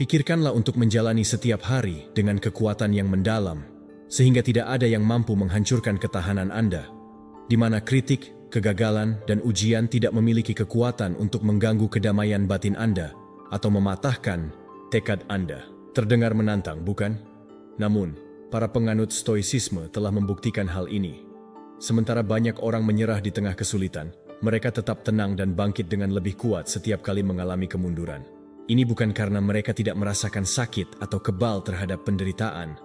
Pikirkanlah untuk menjalani setiap hari dengan kekuatan yang mendalam, sehingga tidak ada yang mampu menghancurkan ketahanan Anda, di mana kritik, kegagalan, dan ujian tidak memiliki kekuatan untuk mengganggu kedamaian batin Anda atau mematahkan tekad Anda. Terdengar menantang, bukan? Namun, para penganut stoicisme telah membuktikan hal ini. Sementara banyak orang menyerah di tengah kesulitan, mereka tetap tenang dan bangkit dengan lebih kuat setiap kali mengalami kemunduran. Ini bukan karena mereka tidak merasakan sakit atau kebal terhadap penderitaan,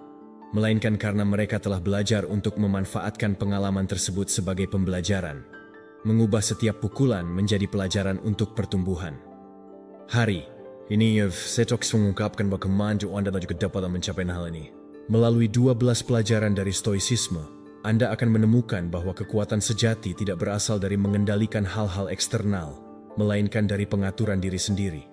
melainkan karena mereka telah belajar untuk memanfaatkan pengalaman tersebut sebagai pembelajaran, mengubah setiap pukulan menjadi pelajaran untuk pertumbuhan. Hari ini saya mengungkapkan bagaimana Anda juga dapat mencapai hal ini. Melalui 12 pelajaran dari stoicisme, Anda akan menemukan bahwa kekuatan sejati tidak berasal dari mengendalikan hal-hal eksternal, melainkan dari pengaturan diri sendiri.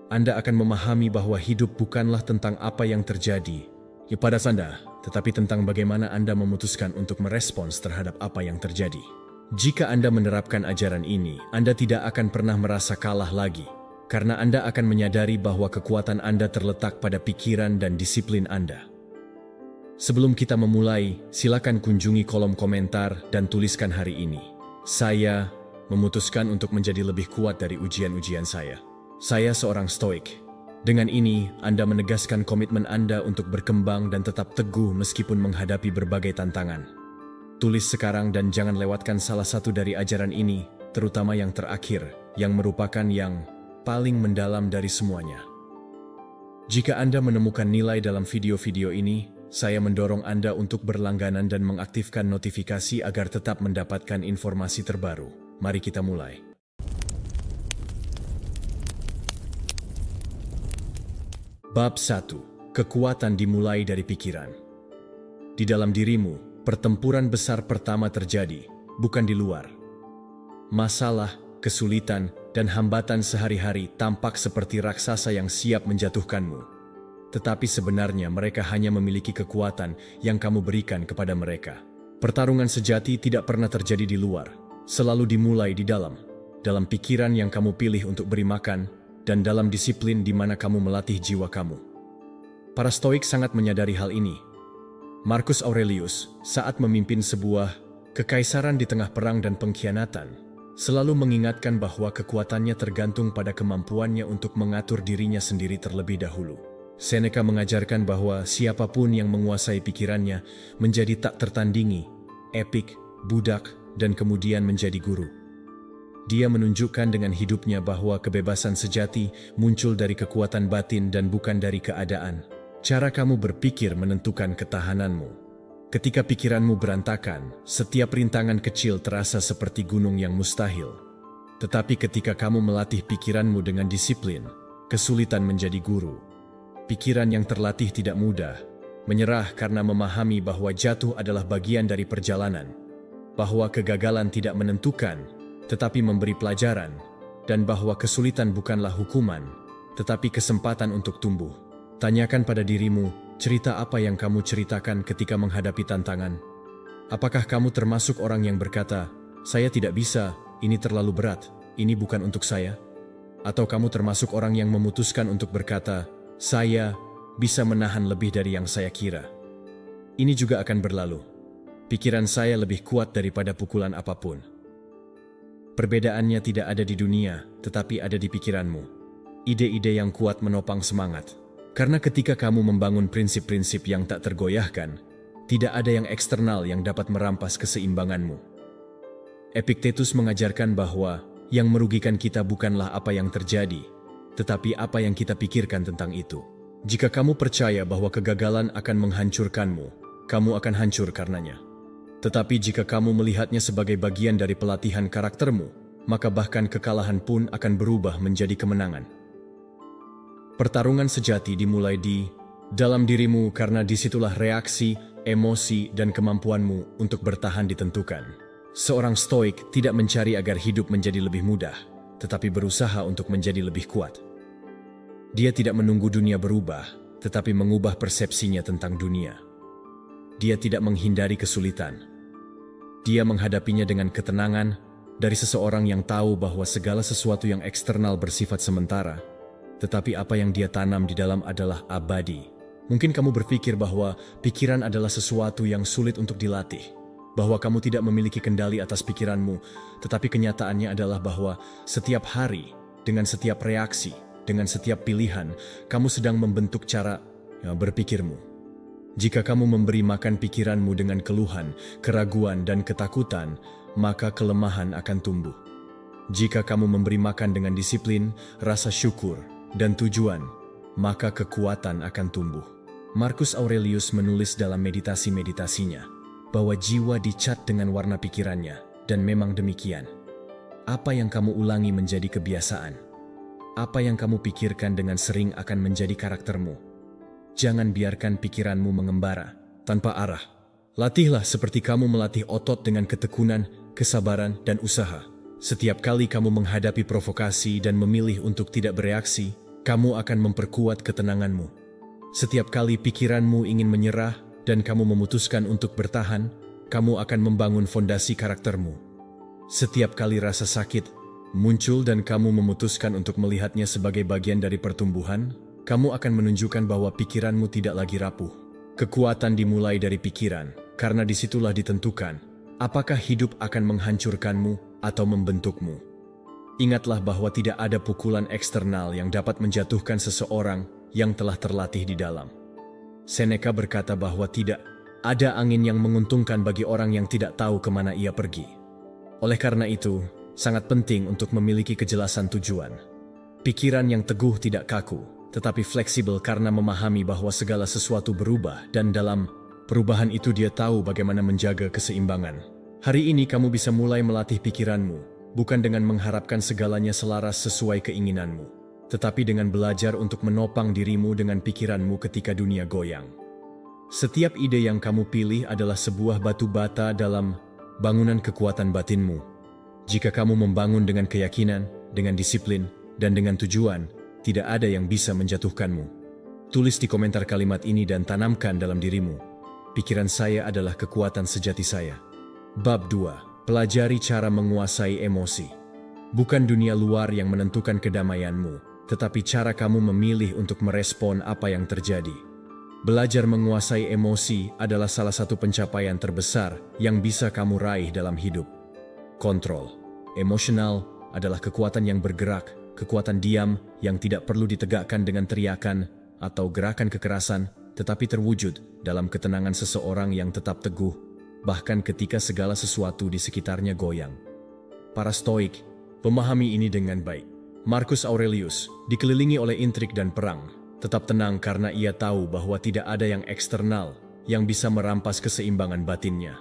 Anda akan memahami bahwa hidup bukanlah tentang apa yang terjadi pada Anda, tetapi tentang bagaimana Anda memutuskan untuk merespons terhadap apa yang terjadi. Jika Anda menerapkan ajaran ini, Anda tidak akan pernah merasa kalah lagi, karena Anda akan menyadari bahwa kekuatan Anda terletak pada pikiran dan disiplin Anda. Sebelum kita memulai, silakan kunjungi kolom komentar dan tuliskan hari ini. Saya memutuskan untuk menjadi lebih kuat dari ujian-ujian saya. Saya seorang stoik. Dengan ini, Anda menegaskan komitmen Anda untuk berkembang dan tetap teguh meskipun menghadapi berbagai tantangan. Tulis sekarang dan jangan lewatkan salah satu dari ajaran ini, terutama yang terakhir, yang merupakan yang paling mendalam dari semuanya. Jika Anda menemukan nilai dalam video-video ini, saya mendorong Anda untuk berlangganan dan mengaktifkan notifikasi agar tetap mendapatkan informasi terbaru. Mari kita mulai. Bab 1. Kekuatan dimulai dari pikiran. Di dalam dirimu, pertempuran besar pertama terjadi, bukan di luar. Masalah, kesulitan, dan hambatan sehari-hari tampak seperti raksasa yang siap menjatuhkanmu. Tetapi sebenarnya mereka hanya memiliki kekuatan yang kamu berikan kepada mereka. Pertarungan sejati tidak pernah terjadi di luar, selalu dimulai di dalam pikiran yang kamu pilih untuk beri makan, dan dalam disiplin di mana kamu melatih jiwa kamu. Para Stoik sangat menyadari hal ini. Marcus Aurelius, saat memimpin sebuah kekaisaran di tengah perang dan pengkhianatan, selalu mengingatkan bahwa kekuatannya tergantung pada kemampuannya untuk mengatur dirinya sendiri terlebih dahulu. Seneca mengajarkan bahwa siapapun yang menguasai pikirannya menjadi tak tertandingi, epik, budak, dan kemudian menjadi guru. Dia menunjukkan dengan hidupnya bahwa kebebasan sejati muncul dari kekuatan batin dan bukan dari keadaan. Cara kamu berpikir menentukan ketahananmu. Ketika pikiranmu berantakan, setiap rintangan kecil terasa seperti gunung yang mustahil. Tetapi ketika kamu melatih pikiranmu dengan disiplin, kesulitan menjadi guru. Pikiran yang terlatih tidak mudah, menyerah karena memahami bahwa jatuh adalah bagian dari perjalanan, bahwa kegagalan tidak menentukan, tetapi memberi pelajaran, dan bahwa kesulitan bukanlah hukuman, tetapi kesempatan untuk tumbuh. Tanyakan pada dirimu, cerita apa yang kamu ceritakan ketika menghadapi tantangan? Apakah kamu termasuk orang yang berkata, "Saya tidak bisa, ini terlalu berat, ini bukan untuk saya"? Atau kamu termasuk orang yang memutuskan untuk berkata, "Saya bisa menahan lebih dari yang saya kira. Ini juga akan berlalu. Pikiran saya lebih kuat daripada pukulan apapun." Perbedaannya tidak ada di dunia, tetapi ada di pikiranmu. Ide-ide yang kuat menopang semangat. Karena ketika kamu membangun prinsip-prinsip yang tak tergoyahkan, tidak ada yang eksternal yang dapat merampas keseimbanganmu. Epictetus mengajarkan bahwa yang merugikan kita bukanlah apa yang terjadi, tetapi apa yang kita pikirkan tentang itu. Jika kamu percaya bahwa kegagalan akan menghancurkanmu, kamu akan hancur karenanya. Tetapi jika kamu melihatnya sebagai bagian dari pelatihan karaktermu, maka bahkan kekalahan pun akan berubah menjadi kemenangan. Pertarungan sejati dimulai di dalam dirimu karena disitulah reaksi, emosi, dan kemampuanmu untuk bertahan ditentukan. Seorang stoik tidak mencari agar hidup menjadi lebih mudah, tetapi berusaha untuk menjadi lebih kuat. Dia tidak menunggu dunia berubah, tetapi mengubah persepsinya tentang dunia. Dia tidak menghindari kesulitan. Dia menghadapinya dengan ketenangan dari seseorang yang tahu bahwa segala sesuatu yang eksternal bersifat sementara, tetapi apa yang dia tanam di dalam adalah abadi. Mungkin kamu berpikir bahwa pikiran adalah sesuatu yang sulit untuk dilatih, bahwa kamu tidak memiliki kendali atas pikiranmu, tetapi kenyataannya adalah bahwa setiap hari, dengan setiap reaksi, dengan setiap pilihan, kamu sedang membentuk cara berpikirmu. Jika kamu memberi makan pikiranmu dengan keluhan, keraguan, dan ketakutan, maka kelemahan akan tumbuh. Jika kamu memberi makan dengan disiplin, rasa syukur, dan tujuan, maka kekuatan akan tumbuh. Marcus Aurelius menulis dalam meditasi-meditasinya bahwa jiwa dicat dengan warna pikirannya, dan memang demikian. Apa yang kamu ulangi menjadi kebiasaan. Apa yang kamu pikirkan dengan sering akan menjadi karaktermu. Jangan biarkan pikiranmu mengembara tanpa arah. Latihlah seperti kamu melatih otot dengan ketekunan, kesabaran, dan usaha. Setiap kali kamu menghadapi provokasi dan memilih untuk tidak bereaksi, kamu akan memperkuat ketenanganmu. Setiap kali pikiranmu ingin menyerah dan kamu memutuskan untuk bertahan, kamu akan membangun fondasi karaktermu. Setiap kali rasa sakit muncul dan kamu memutuskan untuk melihatnya sebagai bagian dari pertumbuhan, kamu akan menunjukkan bahwa pikiranmu tidak lagi rapuh. Kekuatan dimulai dari pikiran, karena disitulah ditentukan apakah hidup akan menghancurkanmu atau membentukmu. Ingatlah bahwa tidak ada pukulan eksternal yang dapat menjatuhkan seseorang yang telah terlatih di dalam. Seneca berkata bahwa tidak ada angin yang menguntungkan bagi orang yang tidak tahu kemana ia pergi. Oleh karena itu, sangat penting untuk memiliki kejelasan tujuan. Pikiran yang teguh tidak kaku, tetapi fleksibel karena memahami bahwa segala sesuatu berubah dan dalam perubahan itu dia tahu bagaimana menjaga keseimbangan. Hari ini kamu bisa mulai melatih pikiranmu, bukan dengan mengharapkan segalanya selaras sesuai keinginanmu, tetapi dengan belajar untuk menopang dirimu dengan pikiranmu ketika dunia goyang. Setiap ide yang kamu pilih adalah sebuah batu bata dalam bangunan kekuatan batinmu. Jika kamu membangun dengan keyakinan, dengan disiplin, dan dengan tujuan, tidak ada yang bisa menjatuhkanmu. Tulis di komentar kalimat ini dan tanamkan dalam dirimu. Pikiran saya adalah kekuatan sejati saya. Bab 2. Pelajari cara menguasai emosi. Bukan dunia luar yang menentukan kedamaianmu, tetapi cara kamu memilih untuk merespon apa yang terjadi. Belajar menguasai emosi adalah salah satu pencapaian terbesar yang bisa kamu raih dalam hidup. Kontrol emosional adalah kekuatan yang bergerak, kekuatan diam yang tidak perlu ditegakkan dengan teriakan atau gerakan kekerasan, tetapi terwujud dalam ketenangan seseorang yang tetap teguh, bahkan ketika segala sesuatu di sekitarnya goyang. Para Stoik memahami ini dengan baik. Marcus Aurelius dikelilingi oleh intrik dan perang, tetap tenang karena ia tahu bahwa tidak ada yang eksternal yang bisa merampas keseimbangan batinnya.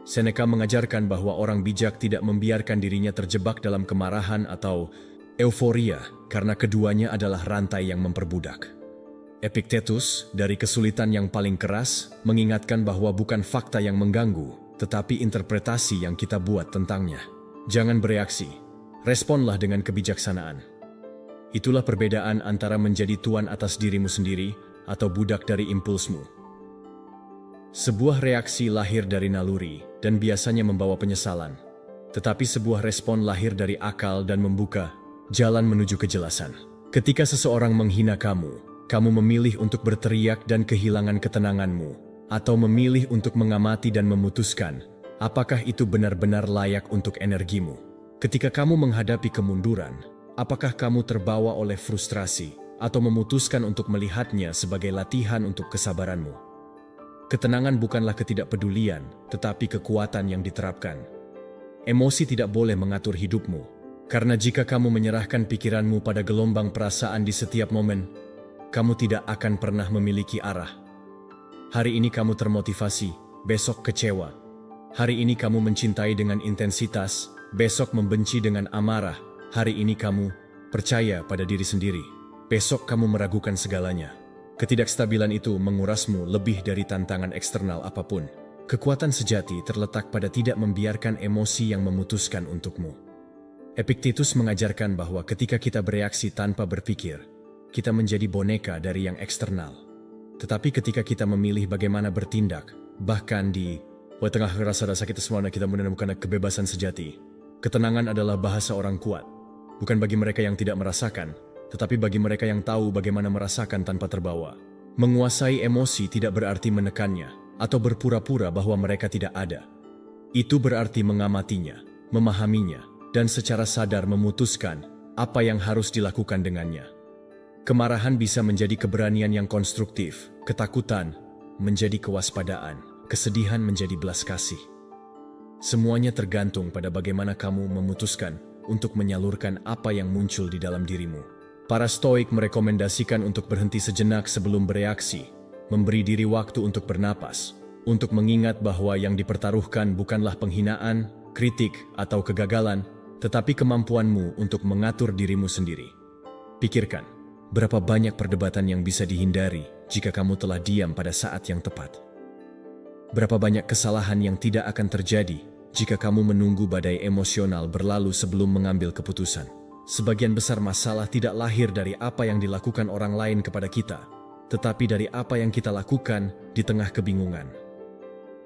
Seneca mengajarkan bahwa orang bijak tidak membiarkan dirinya terjebak dalam kemarahan atau euforia, karena keduanya adalah rantai yang memperbudak. Epictetus, dari kesulitan yang paling keras, mengingatkan bahwa bukan fakta yang mengganggu, tetapi interpretasi yang kita buat tentangnya. Jangan bereaksi, responlah dengan kebijaksanaan. Itulah perbedaan antara menjadi tuan atas dirimu sendiri atau budak dari impulsmu. Sebuah reaksi lahir dari naluri dan biasanya membawa penyesalan, tetapi sebuah respon lahir dari akal dan membuka jalan menuju kejelasan. Ketika seseorang menghina kamu, kamu memilih untuk berteriak dan kehilangan ketenanganmu, atau memilih untuk mengamati dan memutuskan apakah itu benar-benar layak untuk energimu. Ketika kamu menghadapi kemunduran, apakah kamu terbawa oleh frustrasi atau memutuskan untuk melihatnya sebagai latihan untuk kesabaranmu? Ketenangan bukanlah ketidakpedulian, tetapi kekuatan yang diterapkan. Emosi tidak boleh mengatur hidupmu. Karena jika kamu menyerahkan pikiranmu pada gelombang perasaan di setiap momen, kamu tidak akan pernah memiliki arah. Hari ini kamu termotivasi, besok kecewa. Hari ini kamu mencintai dengan intensitas, besok membenci dengan amarah. Hari ini kamu percaya pada diri sendiri, besok kamu meragukan segalanya. Ketidakstabilan itu mengurasmu lebih dari tantangan eksternal apapun. Kekuatan sejati terletak pada tidak membiarkan emosi yang memutuskan untukmu. Epictetus mengajarkan bahwa ketika kita bereaksi tanpa berpikir, kita menjadi boneka dari yang eksternal. Tetapi ketika kita memilih bagaimana bertindak, bahkan di tengah rasa sakit semuanya kita menemukan kebebasan sejati. Ketenangan adalah bahasa orang kuat, bukan bagi mereka yang tidak merasakan, tetapi bagi mereka yang tahu bagaimana merasakan tanpa terbawa. Menguasai emosi tidak berarti menekannya atau berpura-pura bahwa mereka tidak ada. Itu berarti mengamatinya, memahaminya, dan secara sadar memutuskan apa yang harus dilakukan dengannya. Kemarahan bisa menjadi keberanian yang konstruktif, ketakutan menjadi kewaspadaan, kesedihan menjadi belas kasih. Semuanya tergantung pada bagaimana kamu memutuskan untuk menyalurkan apa yang muncul di dalam dirimu. Para Stoik merekomendasikan untuk berhenti sejenak sebelum bereaksi, memberi diri waktu untuk bernapas, untuk mengingat bahwa yang dipertaruhkan bukanlah penghinaan, kritik, atau kegagalan, tetapi kemampuanmu untuk mengatur dirimu sendiri. Pikirkan, berapa banyak perdebatan yang bisa dihindari jika kamu telah diam pada saat yang tepat. Berapa banyak kesalahan yang tidak akan terjadi jika kamu menunggu badai emosional berlalu sebelum mengambil keputusan. Sebagian besar masalah tidak lahir dari apa yang dilakukan orang lain kepada kita, tetapi dari apa yang kita lakukan di tengah kebingungan.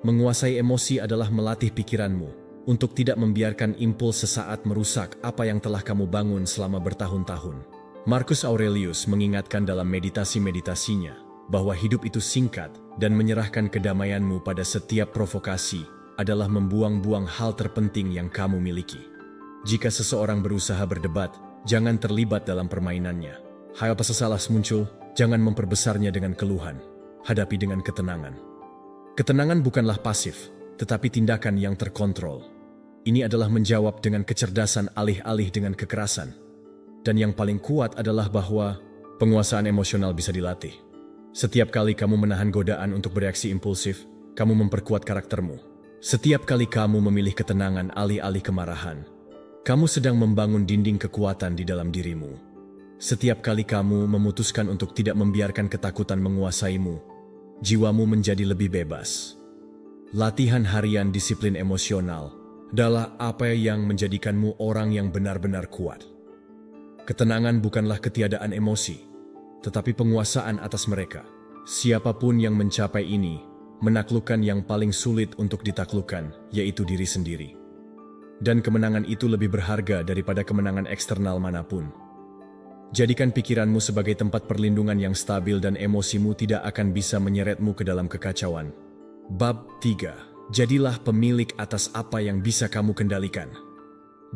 Menguasai emosi adalah melatih pikiranmu untuk tidak membiarkan impuls sesaat merusak apa yang telah kamu bangun selama bertahun-tahun. Marcus Aurelius mengingatkan dalam meditasi-meditasinya bahwa hidup itu singkat dan menyerahkan kedamaianmu pada setiap provokasi adalah membuang-buang hal terpenting yang kamu miliki. Jika seseorang berusaha berdebat, jangan terlibat dalam permainannya. Hal salah muncul, jangan memperbesarnya dengan keluhan. Hadapi dengan ketenangan. Ketenangan bukanlah pasif, tetapi tindakan yang terkontrol. Ini adalah menjawab dengan kecerdasan alih-alih dengan kekerasan. Dan yang paling kuat adalah bahwa penguasaan emosional bisa dilatih. Setiap kali kamu menahan godaan untuk bereaksi impulsif, kamu memperkuat karaktermu. Setiap kali kamu memilih ketenangan alih-alih kemarahan, kamu sedang membangun dinding kekuatan di dalam dirimu. Setiap kali kamu memutuskan untuk tidak membiarkan ketakutan menguasaimu, jiwamu menjadi lebih bebas. Latihan harian disiplin emosional adalah apa yang menjadikanmu orang yang benar-benar kuat. Ketenangan bukanlah ketiadaan emosi, tetapi penguasaan atas mereka. Siapapun yang mencapai ini, menaklukkan yang paling sulit untuk ditaklukkan, yaitu diri sendiri. Dan kemenangan itu lebih berharga daripada kemenangan eksternal manapun. Jadikan pikiranmu sebagai tempat perlindungan yang stabil dan emosimu tidak akan bisa menyeretmu ke dalam kekacauan. Bab 3. Jadilah pemilik atas apa yang bisa kamu kendalikan.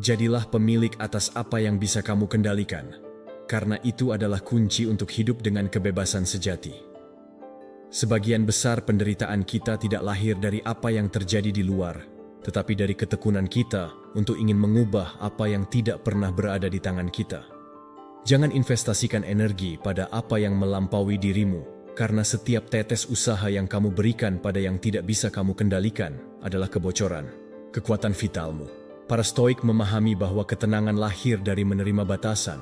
Jadilah pemilik atas apa yang bisa kamu kendalikan. Karena itu adalah kunci untuk hidup dengan kebebasan sejati. Sebagian besar penderitaan kita tidak lahir dari apa yang terjadi di luar, tetapi dari ketekunan kita untuk ingin mengubah apa yang tidak pernah berada di tangan kita. Jangan investasikan energi pada apa yang melampaui dirimu, karena setiap tetes usaha yang kamu berikan pada yang tidak bisa kamu kendalikan adalah kebocoran, kekuatan vitalmu. Para Stoik memahami bahwa ketenangan lahir dari menerima batasan,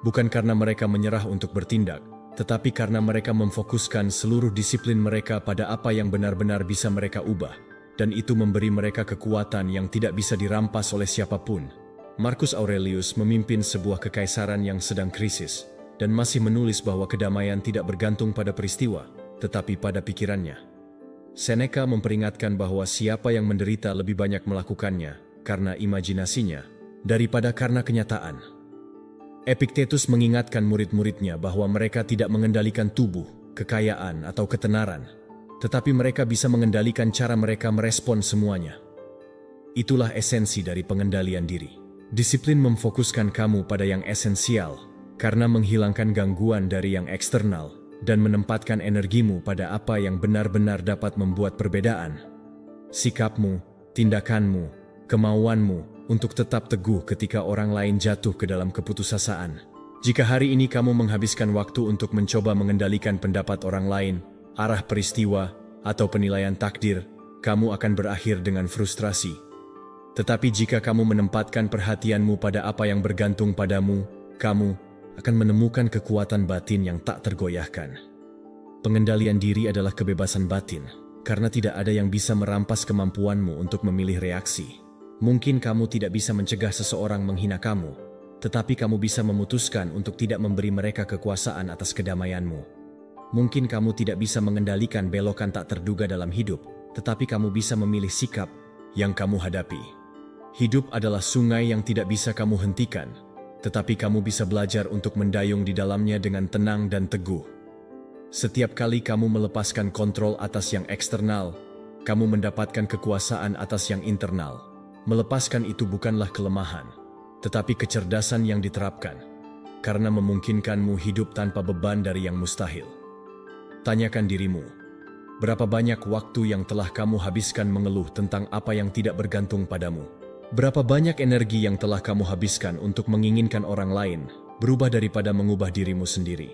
bukan karena mereka menyerah untuk bertindak, tetapi karena mereka memfokuskan seluruh disiplin mereka pada apa yang benar-benar bisa mereka ubah, dan itu memberi mereka kekuatan yang tidak bisa dirampas oleh siapapun. Marcus Aurelius memimpin sebuah kekaisaran yang sedang krisis, dan masih menulis bahwa kedamaian tidak bergantung pada peristiwa, tetapi pada pikirannya. Seneca memperingatkan bahwa siapa yang menderita lebih banyak melakukannya karena imajinasinya daripada karena kenyataan. Epictetus mengingatkan murid-muridnya bahwa mereka tidak mengendalikan tubuh, kekayaan, atau ketenaran, tetapi mereka bisa mengendalikan cara mereka merespon semuanya. Itulah esensi dari pengendalian diri. Disiplin memfokuskan kamu pada yang esensial, karena menghilangkan gangguan dari yang eksternal, dan menempatkan energimu pada apa yang benar-benar dapat membuat perbedaan. Sikapmu, tindakanmu, kemauanmu untuk tetap teguh ketika orang lain jatuh ke dalam keputusasaan. Jika hari ini kamu menghabiskan waktu untuk mencoba mengendalikan pendapat orang lain, arah peristiwa, atau penilaian takdir, kamu akan berakhir dengan frustrasi. Tetapi jika kamu menempatkan perhatianmu pada apa yang bergantung padamu, kamu akan menemukan kekuatan batin yang tak tergoyahkan. Pengendalian diri adalah kebebasan batin, karena tidak ada yang bisa merampas kemampuanmu untuk memilih reaksi. Mungkin kamu tidak bisa mencegah seseorang menghina kamu, tetapi kamu bisa memutuskan untuk tidak memberi mereka kekuasaan atas kedamaianmu. Mungkin kamu tidak bisa mengendalikan belokan tak terduga dalam hidup, tetapi kamu bisa memilih sikap yang kamu hadapi. Hidup adalah sungai yang tidak bisa kamu hentikan, tetapi kamu bisa belajar untuk mendayung di dalamnya dengan tenang dan teguh. Setiap kali kamu melepaskan kontrol atas yang eksternal, kamu mendapatkan kekuasaan atas yang internal. Melepaskan itu bukanlah kelemahan, tetapi kecerdasan yang diterapkan, karena memungkinkanmu hidup tanpa beban dari yang mustahil. Tanyakan dirimu, berapa banyak waktu yang telah kamu habiskan mengeluh tentang apa yang tidak bergantung padamu? Berapa banyak energi yang telah kamu habiskan untuk menginginkan orang lain, berubah daripada mengubah dirimu sendiri?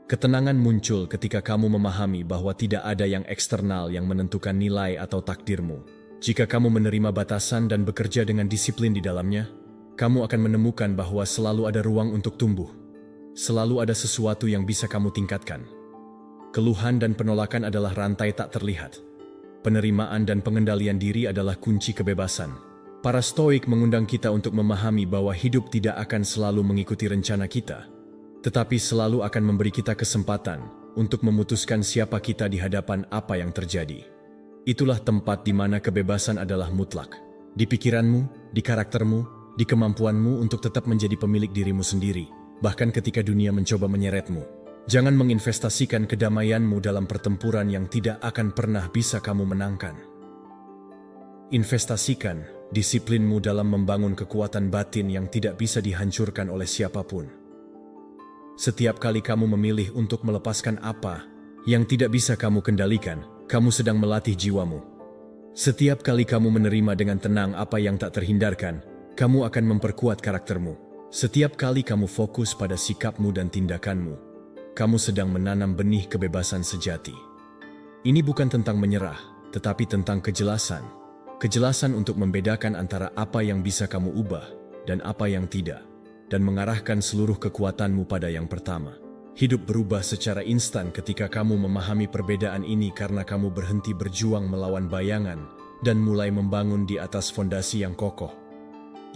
Ketenangan muncul ketika kamu memahami bahwa tidak ada yang eksternal yang menentukan nilai atau takdirmu. Jika kamu menerima batasan dan bekerja dengan disiplin di dalamnya, kamu akan menemukan bahwa selalu ada ruang untuk tumbuh. Selalu ada sesuatu yang bisa kamu tingkatkan. Keluhan dan penolakan adalah rantai tak terlihat. Penerimaan dan pengendalian diri adalah kunci kebebasan. Para Stoik mengundang kita untuk memahami bahwa hidup tidak akan selalu mengikuti rencana kita, tetapi selalu akan memberi kita kesempatan untuk memutuskan siapa kita di hadapan apa yang terjadi. Itulah tempat di mana kebebasan adalah mutlak. Di pikiranmu, di karaktermu, di kemampuanmu untuk tetap menjadi pemilik dirimu sendiri, bahkan ketika dunia mencoba menyeretmu. Jangan menginvestasikan kedamaianmu dalam pertempuran yang tidak akan pernah bisa kamu menangkan. Investasikan disiplinmu dalam membangun kekuatan batin yang tidak bisa dihancurkan oleh siapapun. Setiap kali kamu memilih untuk melepaskan apa yang tidak bisa kamu kendalikan, kamu sedang melatih jiwamu. Setiap kali kamu menerima dengan tenang apa yang tak terhindarkan, kamu akan memperkuat karaktermu. Setiap kali kamu fokus pada sikapmu dan tindakanmu, kamu sedang menanam benih kebebasan sejati. Ini bukan tentang menyerah, tetapi tentang kejelasan. Kejelasan untuk membedakan antara apa yang bisa kamu ubah dan apa yang tidak, dan mengarahkan seluruh kekuatanmu pada yang pertama. Hidup berubah secara instan ketika kamu memahami perbedaan ini karena kamu berhenti berjuang melawan bayangan dan mulai membangun di atas fondasi yang kokoh.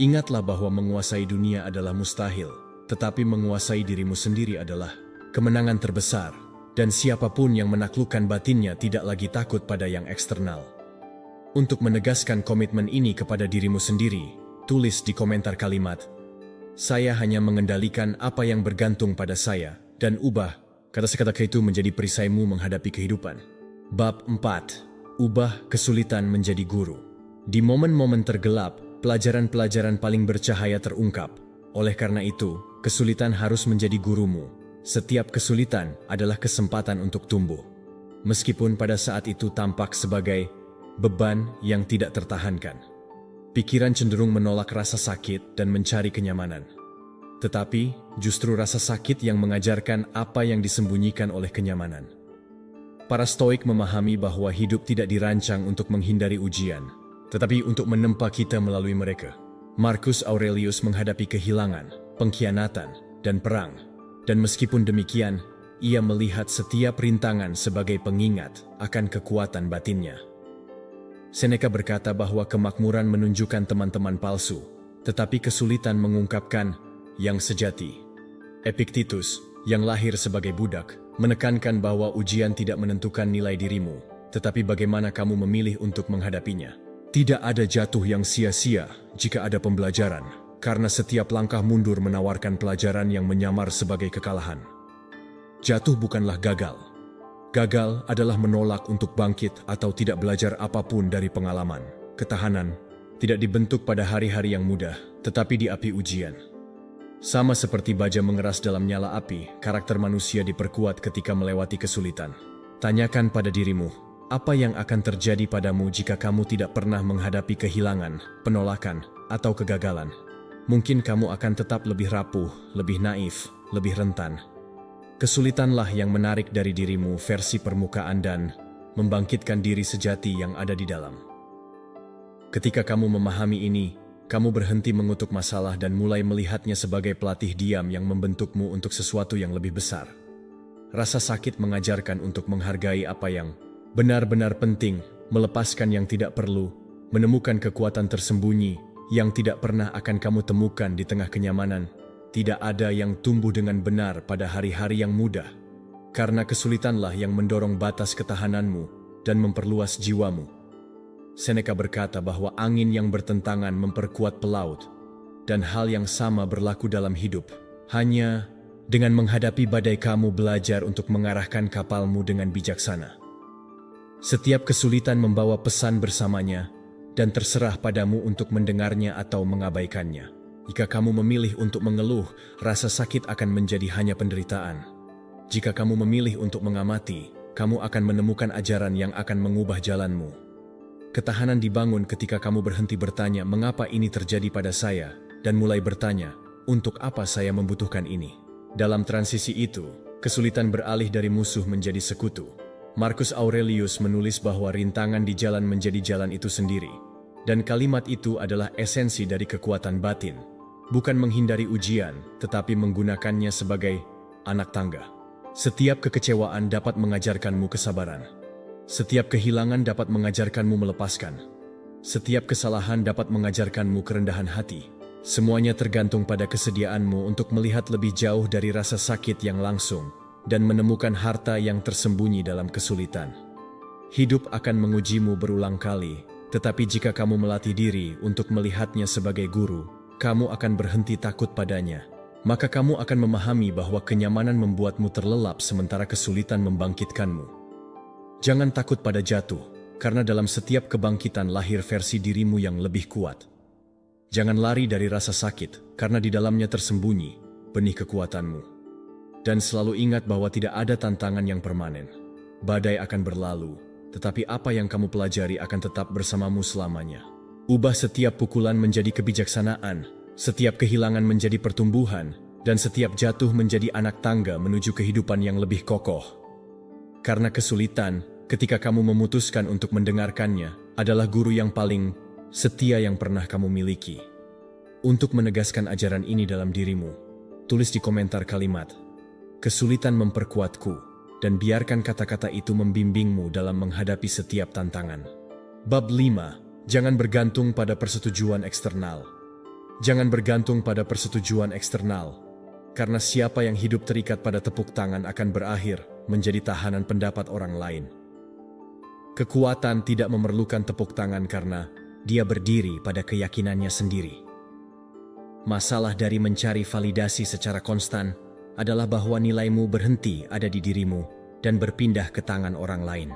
Ingatlah bahwa menguasai dunia adalah mustahil, tetapi menguasai dirimu sendiri adalah kemenangan terbesar, dan siapapun yang menaklukkan batinnya tidak lagi takut pada yang eksternal. Untuk menegaskan komitmen ini kepada dirimu sendiri, tulis di komentar kalimat, "Saya hanya mengendalikan apa yang bergantung pada saya," dan ubah kata-kata itu menjadi perisaimu menghadapi kehidupan. Bab 4. Ubah kesulitan menjadi guru. Di momen-momen tergelap, pelajaran-pelajaran paling bercahaya terungkap. Oleh karena itu, kesulitan harus menjadi gurumu. Setiap kesulitan adalah kesempatan untuk tumbuh. Meskipun pada saat itu tampak sebagai beban yang tidak tertahankan. Pikiran cenderung menolak rasa sakit dan mencari kenyamanan. Tetapi, justru rasa sakit yang mengajarkan apa yang disembunyikan oleh kenyamanan. Para Stoik memahami bahwa hidup tidak dirancang untuk menghindari ujian, tetapi untuk menempa kita melalui mereka. Marcus Aurelius menghadapi kehilangan, pengkhianatan, dan perang. Dan meskipun demikian, ia melihat setiap rintangan sebagai pengingat akan kekuatan batinnya. Seneca berkata bahwa kemakmuran menunjukkan teman-teman palsu, tetapi kesulitan mengungkapkan yang sejati. Epictetus, yang lahir sebagai budak, menekankan bahwa ujian tidak menentukan nilai dirimu, tetapi bagaimana kamu memilih untuk menghadapinya. Tidak ada jatuh yang sia-sia jika ada pembelajaran, karena setiap langkah mundur menawarkan pelajaran yang menyamar sebagai kekalahan. Jatuh bukanlah gagal. Gagal adalah menolak untuk bangkit atau tidak belajar apapun dari pengalaman. Ketahanan tidak dibentuk pada hari-hari yang mudah, tetapi di api ujian. Sama seperti baja mengeras dalam nyala api, karakter manusia diperkuat ketika melewati kesulitan. Tanyakan pada dirimu, apa yang akan terjadi padamu jika kamu tidak pernah menghadapi kehilangan, penolakan, atau kegagalan? Mungkin kamu akan tetap lebih rapuh, lebih naif, lebih rentan. Kesulitanlah yang menarik dari dirimu versi permukaan dan membangkitkan diri sejati yang ada di dalam. Ketika kamu memahami ini, kamu berhenti mengutuk masalah dan mulai melihatnya sebagai pelatih diam yang membentukmu untuk sesuatu yang lebih besar. Rasa sakit mengajarkan untuk menghargai apa yang benar-benar penting, melepaskan yang tidak perlu, menemukan kekuatan tersembunyi yang tidak pernah akan kamu temukan di tengah kenyamanan. Tidak ada yang tumbuh dengan benar pada hari-hari yang mudah, karena kesulitanlah yang mendorong batas ketahananmu dan memperluas jiwamu. Seneca berkata bahwa angin yang bertentangan memperkuat pelaut, dan hal yang sama berlaku dalam hidup. Hanya dengan menghadapi badai kamu belajar untuk mengarahkan kapalmu dengan bijaksana. Setiap kesulitan membawa pesan bersamanya, dan terserah padamu untuk mendengarnya atau mengabaikannya. Jika kamu memilih untuk mengeluh, rasa sakit akan menjadi hanya penderitaan. Jika kamu memilih untuk mengamati, kamu akan menemukan ajaran yang akan mengubah jalanmu. Ketahanan dibangun ketika kamu berhenti bertanya, "Mengapa ini terjadi pada saya?" dan mulai bertanya, "Untuk apa saya membutuhkan ini?" Dalam transisi itu, kesulitan beralih dari musuh menjadi sekutu. Marcus Aurelius menulis bahwa rintangan di jalan menjadi jalan itu sendiri. Dan kalimat itu adalah esensi dari kekuatan batin. Bukan menghindari ujian, tetapi menggunakannya sebagai anak tangga. Setiap kekecewaan dapat mengajarkanmu kesabaran. Setiap kehilangan dapat mengajarkanmu melepaskan. Setiap kesalahan dapat mengajarkanmu kerendahan hati. Semuanya tergantung pada kesediaanmu untuk melihat lebih jauh dari rasa sakit yang langsung dan menemukan harta yang tersembunyi dalam kesulitan. Hidup akan mengujimu berulang kali, tetapi jika kamu melatih diri untuk melihatnya sebagai guru, kamu akan berhenti takut padanya. Maka kamu akan memahami bahwa kenyamanan membuatmu terlelap sementara kesulitan membangkitkanmu. Jangan takut pada jatuh, karena dalam setiap kebangkitan lahir versi dirimu yang lebih kuat. Jangan lari dari rasa sakit, karena di dalamnya tersembunyi benih kekuatanmu. Dan selalu ingat bahwa tidak ada tantangan yang permanen. Badai akan berlalu, tetapi apa yang kamu pelajari akan tetap bersamamu selamanya. Ubah setiap pukulan menjadi kebijaksanaan, setiap kehilangan menjadi pertumbuhan, dan setiap jatuh menjadi anak tangga menuju kehidupan yang lebih kokoh. Karena kesulitan, ketika kamu memutuskan untuk mendengarkannya, adalah guru yang paling setia yang pernah kamu miliki. Untuk menegaskan ajaran ini dalam dirimu, tulis di komentar kalimat, "Kesulitan memperkuatku," dan biarkan kata-kata itu membimbingmu dalam menghadapi setiap tantangan. Bab 5. Jangan bergantung pada persetujuan eksternal. Jangan bergantung pada persetujuan eksternal, karena siapa yang hidup terikat pada tepuk tangan akan berakhir menjadi tahanan pendapat orang lain. Kekuatan tidak memerlukan tepuk tangan karena dia berdiri pada keyakinannya sendiri. Masalah dari mencari validasi secara konstan adalah bahwa nilaimu berhenti ada di dirimu dan berpindah ke tangan orang lain.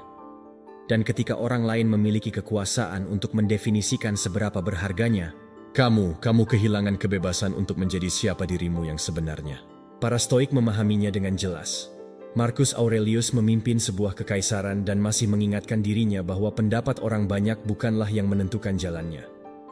Dan ketika orang lain memiliki kekuasaan untuk mendefinisikan seberapa berharganya, kamu kehilangan kebebasan untuk menjadi siapa dirimu yang sebenarnya. Para Stoik memahaminya dengan jelas. Marcus Aurelius memimpin sebuah kekaisaran dan masih mengingatkan dirinya bahwa pendapat orang banyak bukanlah yang menentukan jalannya.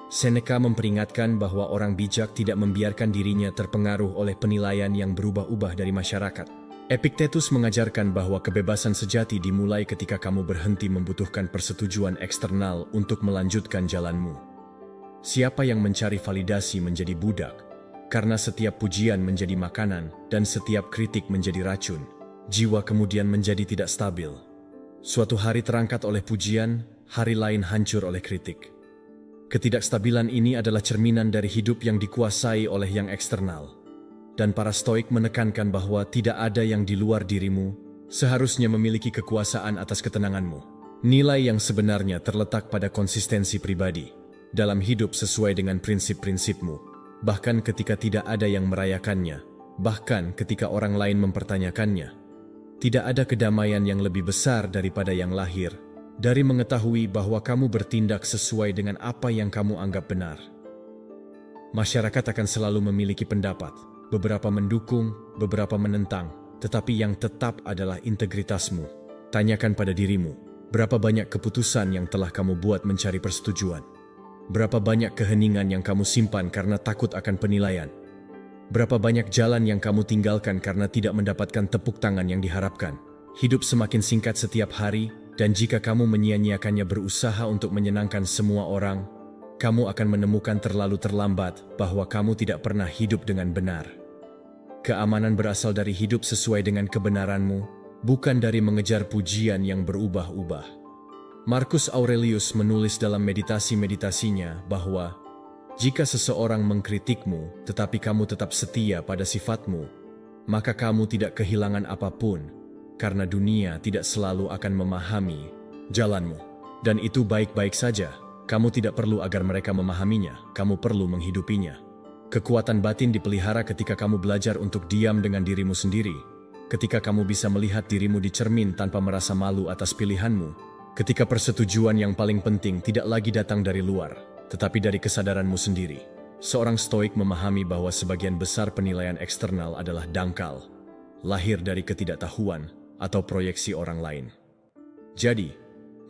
Seneca memperingatkan bahwa orang bijak tidak membiarkan dirinya terpengaruh oleh penilaian yang berubah-ubah dari masyarakat. Epictetus mengajarkan bahwa kebebasan sejati dimulai ketika kamu berhenti membutuhkan persetujuan eksternal untuk melanjutkan jalanmu. Siapa yang mencari validasi menjadi budak, karena setiap pujian menjadi makanan dan setiap kritik menjadi racun. Jiwa kemudian menjadi tidak stabil. Suatu hari terangkat oleh pujian, hari lain hancur oleh kritik. Ketidakstabilan ini adalah cerminan dari hidup yang dikuasai oleh yang eksternal. Dan para Stoik menekankan bahwa tidak ada yang di luar dirimu seharusnya memiliki kekuasaan atas ketenanganmu. Nilai yang sebenarnya terletak pada konsistensi pribadi dalam hidup sesuai dengan prinsip-prinsipmu, bahkan ketika tidak ada yang merayakannya, bahkan ketika orang lain mempertanyakannya. Tidak ada kedamaian yang lebih besar daripada yang lahir dari mengetahui bahwa kamu bertindak sesuai dengan apa yang kamu anggap benar. Masyarakat akan selalu memiliki pendapat, beberapa mendukung, beberapa menentang, tetapi yang tetap adalah integritasmu. Tanyakan pada dirimu, berapa banyak keputusan yang telah kamu buat mencari persetujuan? Berapa banyak keheningan yang kamu simpan karena takut akan penilaian? Berapa banyak jalan yang kamu tinggalkan karena tidak mendapatkan tepuk tangan yang diharapkan? Hidup semakin singkat setiap hari, dan jika kamu menyia-nyiakannya berusaha untuk menyenangkan semua orang, kamu akan menemukan terlalu terlambat bahwa kamu tidak pernah hidup dengan benar. Keamanan berasal dari hidup sesuai dengan kebenaranmu, bukan dari mengejar pujian yang berubah-ubah. Marcus Aurelius menulis dalam meditasi-meditasinya bahwa jika seseorang mengkritikmu tetapi kamu tetap setia pada sifatmu, maka kamu tidak kehilangan apapun, karena dunia tidak selalu akan memahami jalanmu. Dan itu baik-baik saja. Kamu tidak perlu agar mereka memahaminya, kamu perlu menghidupinya. Kekuatan batin dipelihara ketika kamu belajar untuk diam dengan dirimu sendiri, ketika kamu bisa melihat dirimu di cermin tanpa merasa malu atas pilihanmu, ketika persetujuan yang paling penting tidak lagi datang dari luar, tetapi dari kesadaranmu sendiri. Seorang stoik memahami bahwa sebagian besar penilaian eksternal adalah dangkal, lahir dari ketidaktahuan atau proyeksi orang lain. Jadi,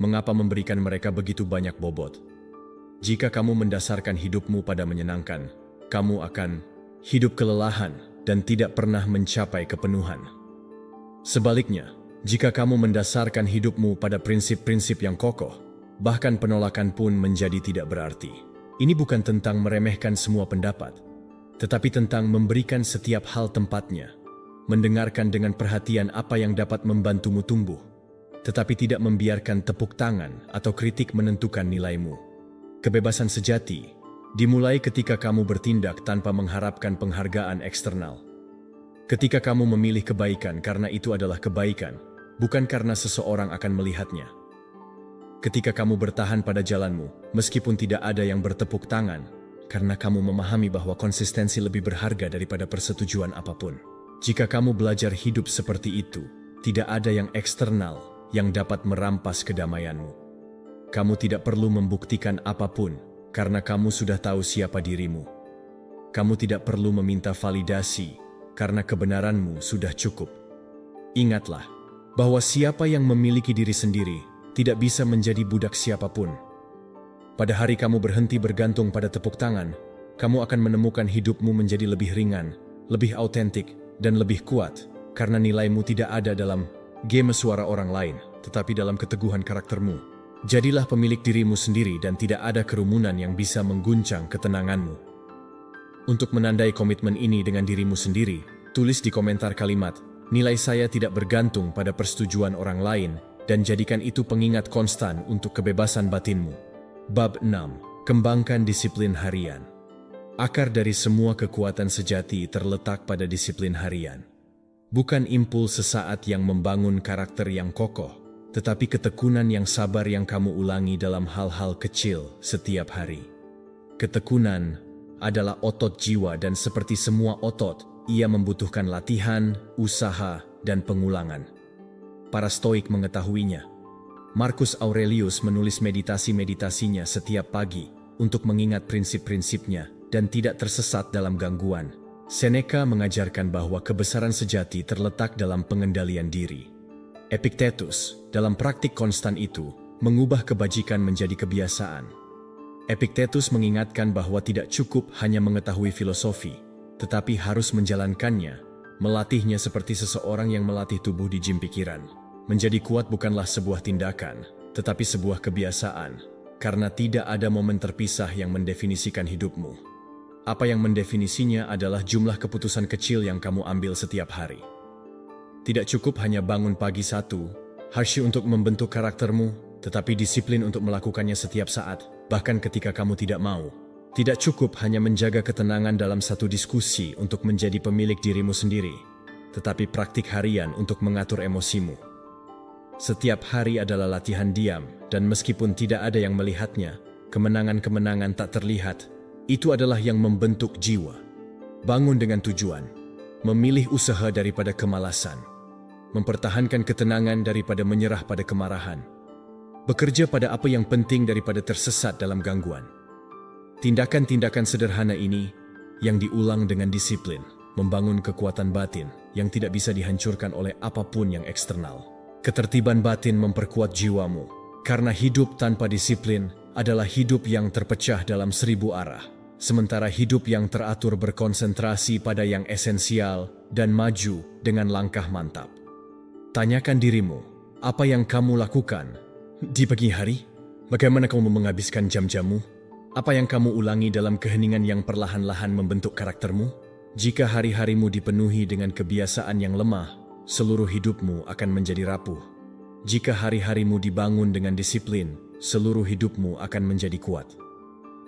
mengapa memberikan mereka begitu banyak bobot? Jika kamu mendasarkan hidupmu pada menyenangkan, kamu akan hidup kelelahan dan tidak pernah mencapai kepenuhan. Sebaliknya, jika kamu mendasarkan hidupmu pada prinsip-prinsip yang kokoh, bahkan penolakan pun menjadi tidak berarti. Ini bukan tentang meremehkan semua pendapat, tetapi tentang memberikan setiap hal tempatnya, mendengarkan dengan perhatian apa yang dapat membantumu tumbuh, tetapi tidak membiarkan tepuk tangan atau kritik menentukan nilaimu. Kebebasan sejati dimulai ketika kamu bertindak tanpa mengharapkan penghargaan eksternal. Ketika kamu memilih kebaikan karena itu adalah kebaikan, bukan karena seseorang akan melihatnya. Ketika kamu bertahan pada jalanmu, meskipun tidak ada yang bertepuk tangan, karena kamu memahami bahwa konsistensi lebih berharga daripada persetujuan apapun. Jika kamu belajar hidup seperti itu, tidak ada yang eksternal yang dapat merampas kedamaianmu. Kamu tidak perlu membuktikan apapun, karena kamu sudah tahu siapa dirimu. Kamu tidak perlu meminta validasi, karena kebenaranmu sudah cukup. Ingatlah, bahwa siapa yang memiliki diri sendiri tidak bisa menjadi budak siapapun. Pada hari kamu berhenti bergantung pada tepuk tangan, kamu akan menemukan hidupmu menjadi lebih ringan, lebih autentik, dan lebih kuat, karena nilaimu tidak ada dalam game suara orang lain, tetapi dalam keteguhan karaktermu. Jadilah pemilik dirimu sendiri dan tidak ada kerumunan yang bisa mengguncang ketenanganmu. Untuk menandai komitmen ini dengan dirimu sendiri, tulis di komentar kalimat, "Nilai saya tidak bergantung pada persetujuan orang lain," dan jadikan itu pengingat konstan untuk kebebasan batinmu. Bab 6. Kembangkan disiplin harian. Akar dari semua kekuatan sejati terletak pada disiplin harian. Bukan impuls sesaat yang membangun karakter yang kokoh, tetapi ketekunan yang sabar yang kamu ulangi dalam hal-hal kecil setiap hari. Ketekunan adalah otot jiwa dan seperti semua otot, ia membutuhkan latihan, usaha, dan pengulangan. Para stoik mengetahuinya. Marcus Aurelius menulis meditasi-meditasinya setiap pagi untuk mengingat prinsip-prinsipnya dan tidak tersesat dalam gangguan. Seneca mengajarkan bahwa kebesaran sejati terletak dalam pengendalian diri. Epictetus, dalam praktik konstan itu, mengubah kebajikan menjadi kebiasaan. Epictetus mengingatkan bahwa tidak cukup hanya mengetahui filosofi, tetapi harus menjalankannya, melatihnya seperti seseorang yang melatih tubuh di gym pikiran. Menjadi kuat bukanlah sebuah tindakan, tetapi sebuah kebiasaan, karena tidak ada momen terpisah yang mendefinisikan hidupmu. Apa yang mendefinisinya adalah jumlah keputusan kecil yang kamu ambil setiap hari. Tidak cukup hanya bangun pagi satu, harus untuk membentuk karaktermu, tetapi disiplin untuk melakukannya setiap saat, bahkan ketika kamu tidak mau. Tidak cukup hanya menjaga ketenangan dalam satu diskusi untuk menjadi pemilik dirimu sendiri, tetapi praktik harian untuk mengatur emosimu. Setiap hari adalah latihan diam, dan meskipun tidak ada yang melihatnya, kemenangan-kemenangan tak terlihat, itu adalah yang membentuk jiwa. Bangun dengan tujuan, memilih usaha daripada kemalasan, mempertahankan ketenangan daripada menyerah pada kemarahan, bekerja pada apa yang penting daripada tersesat dalam gangguan. Tindakan-tindakan sederhana ini yang diulang dengan disiplin membangun kekuatan batin yang tidak bisa dihancurkan oleh apapun yang eksternal. Ketertiban batin memperkuat jiwamu, karena hidup tanpa disiplin adalah hidup yang terpecah dalam 1000 arah, sementara hidup yang teratur berkonsentrasi pada yang esensial dan maju dengan langkah mantap. Tanyakan dirimu, apa yang kamu lakukan di pagi hari? Bagaimana kamu menghabiskan jam-jammu? Apa yang kamu ulangi dalam keheningan yang perlahan-lahan membentuk karaktermu? Jika hari-harimu dipenuhi dengan kebiasaan yang lemah, seluruh hidupmu akan menjadi rapuh. Jika hari-harimu dibangun dengan disiplin, seluruh hidupmu akan menjadi kuat.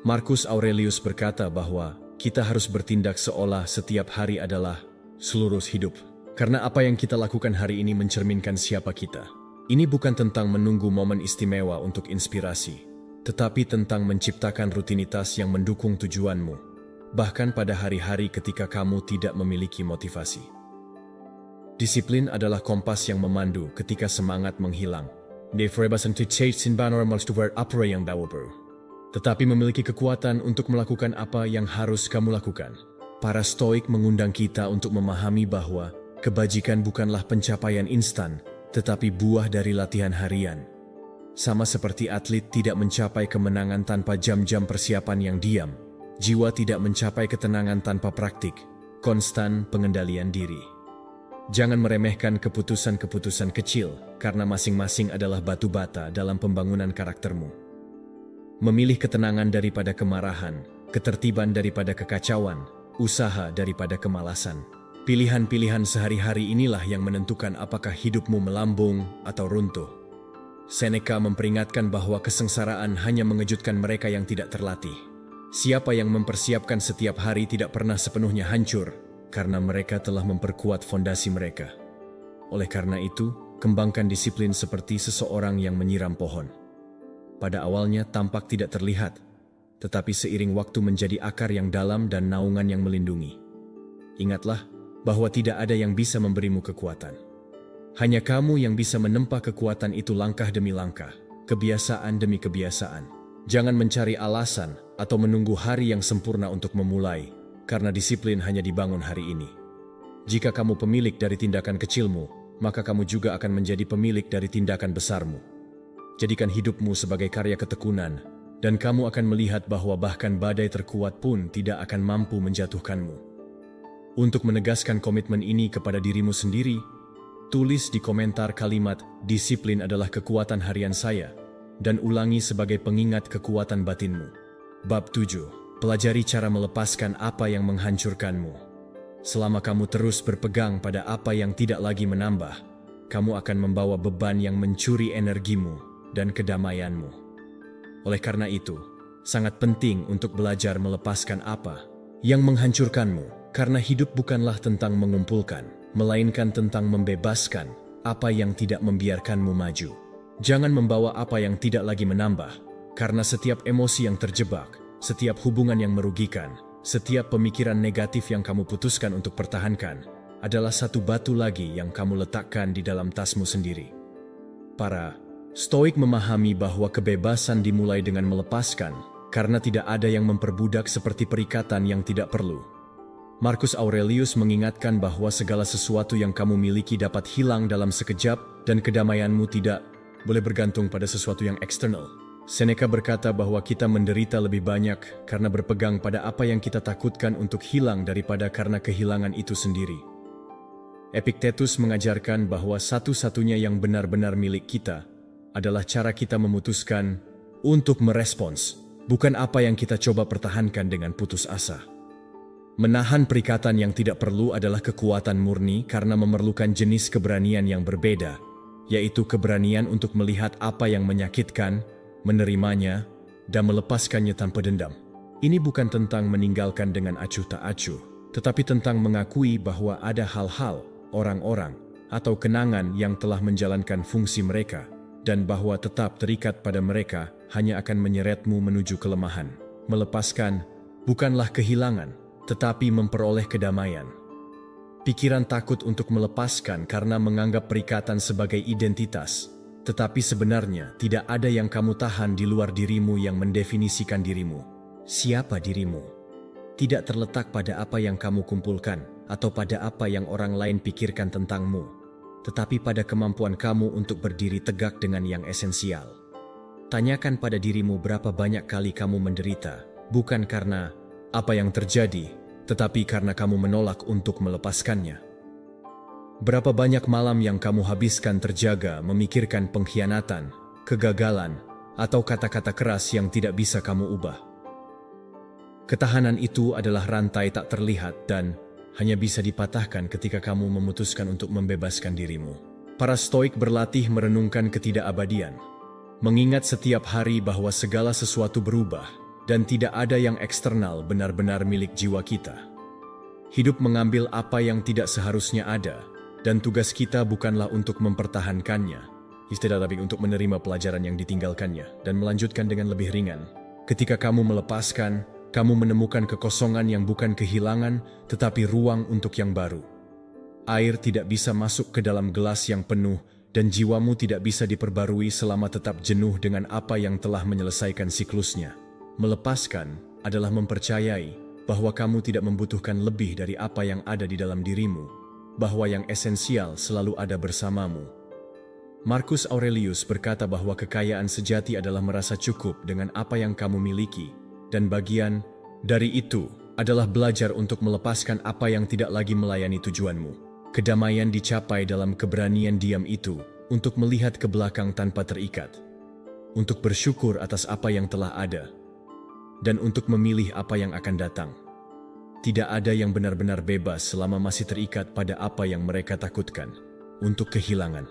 Marcus Aurelius berkata bahwa kita harus bertindak seolah setiap hari adalah seluruh hidup. Karena apa yang kita lakukan hari ini mencerminkan siapa kita. Ini bukan tentang menunggu momen istimewa untuk inspirasi, tetapi tentang menciptakan rutinitas yang mendukung tujuanmu. bahkan pada hari-hari ketika kamu tidak memiliki motivasi. Disiplin adalah kompas yang memandu ketika semangat menghilang. Tetapi memiliki kekuatan untuk melakukan apa yang harus kamu lakukan. Para Stoik mengundang kita untuk memahami bahwa kebajikan bukanlah pencapaian instan, tetapi buah dari latihan harian. Sama seperti atlet tidak mencapai kemenangan tanpa jam-jam persiapan yang diam, jiwa tidak mencapai ketenangan tanpa praktik, konstan pengendalian diri. Jangan meremehkan keputusan-keputusan kecil, karena masing-masing adalah batu bata dalam pembangunan karaktermu. Memilih ketenangan daripada kemarahan, ketertiban daripada kekacauan, usaha daripada kemalasan. Pilihan-pilihan sehari-hari inilah yang menentukan apakah hidupmu melambung atau runtuh. Seneca memperingatkan bahwa kesengsaraan hanya mengejutkan mereka yang tidak terlatih. Siapa yang mempersiapkan setiap hari tidak pernah sepenuhnya hancur, karena mereka telah memperkuat fondasi mereka. Oleh karena itu, kembangkan disiplin seperti seseorang yang menyiram pohon. Pada awalnya tampak tidak terlihat, tetapi seiring waktu menjadi akar yang dalam dan naungan yang melindungi. Ingatlah bahwa tidak ada yang bisa memberimu kekuatan. Hanya kamu yang bisa menempa kekuatan itu langkah demi langkah, kebiasaan demi kebiasaan. Jangan mencari alasan atau menunggu hari yang sempurna untuk memulai, karena disiplin hanya dibangun hari ini. Jika kamu pemilik dari tindakan kecilmu, maka kamu juga akan menjadi pemilik dari tindakan besarmu. Jadikan hidupmu sebagai karya ketekunan, dan kamu akan melihat bahwa bahkan badai terkuat pun tidak akan mampu menjatuhkanmu. Untuk menegaskan komitmen ini kepada dirimu sendiri, tulis di komentar kalimat "Disiplin adalah kekuatan harian saya", dan ulangi sebagai pengingat kekuatan batinmu. Bab 7. Pelajari cara melepaskan apa yang menghancurkanmu. Selama kamu terus berpegang pada apa yang tidak lagi menambah, kamu akan membawa beban yang mencuri energimu dan kedamaianmu. Oleh karena itu, sangat penting untuk belajar melepaskan apa yang menghancurkanmu, karena hidup bukanlah tentang mengumpulkan, melainkan tentang membebaskan apa yang tidak membiarkanmu maju. Jangan membawa apa yang tidak lagi menambah, karena setiap emosi yang terjebak, setiap hubungan yang merugikan, setiap pemikiran negatif yang kamu putuskan untuk pertahankan, adalah satu batu lagi yang kamu letakkan di dalam tasmu sendiri. Para Stoik memahami bahwa kebebasan dimulai dengan melepaskan, karena tidak ada yang memperbudak seperti perikatan yang tidak perlu. Marcus Aurelius mengingatkan bahwa segala sesuatu yang kamu miliki dapat hilang dalam sekejap, dan kedamaianmu tidak boleh bergantung pada sesuatu yang eksternal. Seneca berkata bahwa kita menderita lebih banyak karena berpegang pada apa yang kita takutkan untuk hilang daripada karena kehilangan itu sendiri. Epictetus mengajarkan bahwa satu-satunya yang benar-benar milik kita adalah cara kita memutuskan untuk merespons, bukan apa yang kita coba pertahankan dengan putus asa. Menahan perikatan yang tidak perlu adalah kekuatan murni karena memerlukan jenis keberanian yang berbeda, yaitu keberanian untuk melihat apa yang menyakitkan, menerimanya, dan melepaskannya tanpa dendam. Ini bukan tentang meninggalkan dengan acuh tak acuh, tetapi tentang mengakui bahwa ada hal-hal, orang-orang, atau kenangan yang telah menjalankan fungsi mereka, dan bahwa tetap terikat pada mereka hanya akan menyeretmu menuju kelemahan. Melepaskan bukanlah kehilangan, tetapi memperoleh kedamaian. Pikiran takut untuk melepaskan karena menganggap perikatan sebagai identitas, tetapi sebenarnya tidak ada yang kamu tahan di luar dirimu yang mendefinisikan dirimu. Siapa dirimu? Tidak terletak pada apa yang kamu kumpulkan atau pada apa yang orang lain pikirkan tentangmu, tetapi pada kemampuan kamu untuk berdiri tegak dengan yang esensial. Tanyakan pada dirimu berapa banyak kali kamu menderita, bukan karena apa yang terjadi, tetapi karena kamu menolak untuk melepaskannya. Berapa banyak malam yang kamu habiskan terjaga memikirkan pengkhianatan, kegagalan, atau kata-kata keras yang tidak bisa kamu ubah. Ketahanan itu adalah rantai tak terlihat dan hanya bisa dipatahkan ketika kamu memutuskan untuk membebaskan dirimu. Para Stoik berlatih merenungkan ketidakabadian, mengingat setiap hari bahwa segala sesuatu berubah dan tidak ada yang eksternal benar-benar milik jiwa kita. Hidup mengambil apa yang tidak seharusnya ada, dan tugas kita bukanlah untuk mempertahankannya, tapi untuk menerima pelajaran yang ditinggalkannya dan melanjutkan dengan lebih ringan. Ketika kamu melepaskan, kamu menemukan kekosongan yang bukan kehilangan, tetapi ruang untuk yang baru. Air tidak bisa masuk ke dalam gelas yang penuh, dan jiwamu tidak bisa diperbarui selama tetap jenuh dengan apa yang telah menyelesaikan siklusnya. Melepaskan adalah mempercayai bahwa kamu tidak membutuhkan lebih dari apa yang ada di dalam dirimu, bahwa yang esensial selalu ada bersamamu. Marcus Aurelius berkata bahwa kekayaan sejati adalah merasa cukup dengan apa yang kamu miliki, dan bagian dari itu adalah belajar untuk melepaskan apa yang tidak lagi melayani tujuanmu. Kedamaian dicapai dalam keberanian diam itu untuk melihat ke belakang tanpa terikat, untuk bersyukur atas apa yang telah ada, dan untuk memilih apa yang akan datang. Tidak ada yang benar-benar bebas selama masih terikat pada apa yang mereka takutkan untuk kehilangan.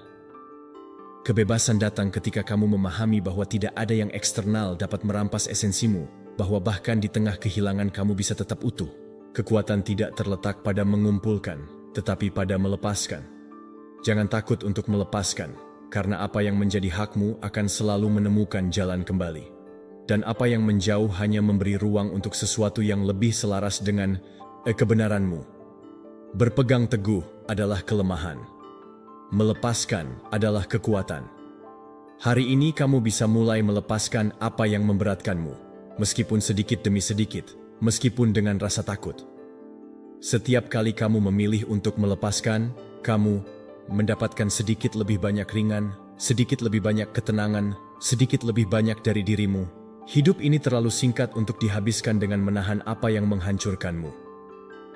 Kebebasan datang ketika kamu memahami bahwa tidak ada yang eksternal dapat merampas esensimu, bahwa bahkan di tengah kehilangan kamu bisa tetap utuh. Kekuatan tidak terletak pada mengumpulkan, tetapi pada melepaskan. Jangan takut untuk melepaskan, karena apa yang menjadi hakmu akan selalu menemukan jalan kembali. Dan apa yang menjauh hanya memberi ruang untuk sesuatu yang lebih selaras dengan kebenaranmu. Berpegang teguh adalah kelemahan. Melepaskan adalah kekuatan. Hari ini kamu bisa mulai melepaskan apa yang memberatkanmu, meskipun sedikit demi sedikit, meskipun dengan rasa takut. Setiap kali kamu memilih untuk melepaskan, kamu mendapatkan sedikit lebih banyak ringan, sedikit lebih banyak ketenangan, sedikit lebih banyak dari dirimu. Hidup ini terlalu singkat untuk dihabiskan dengan menahan apa yang menghancurkanmu.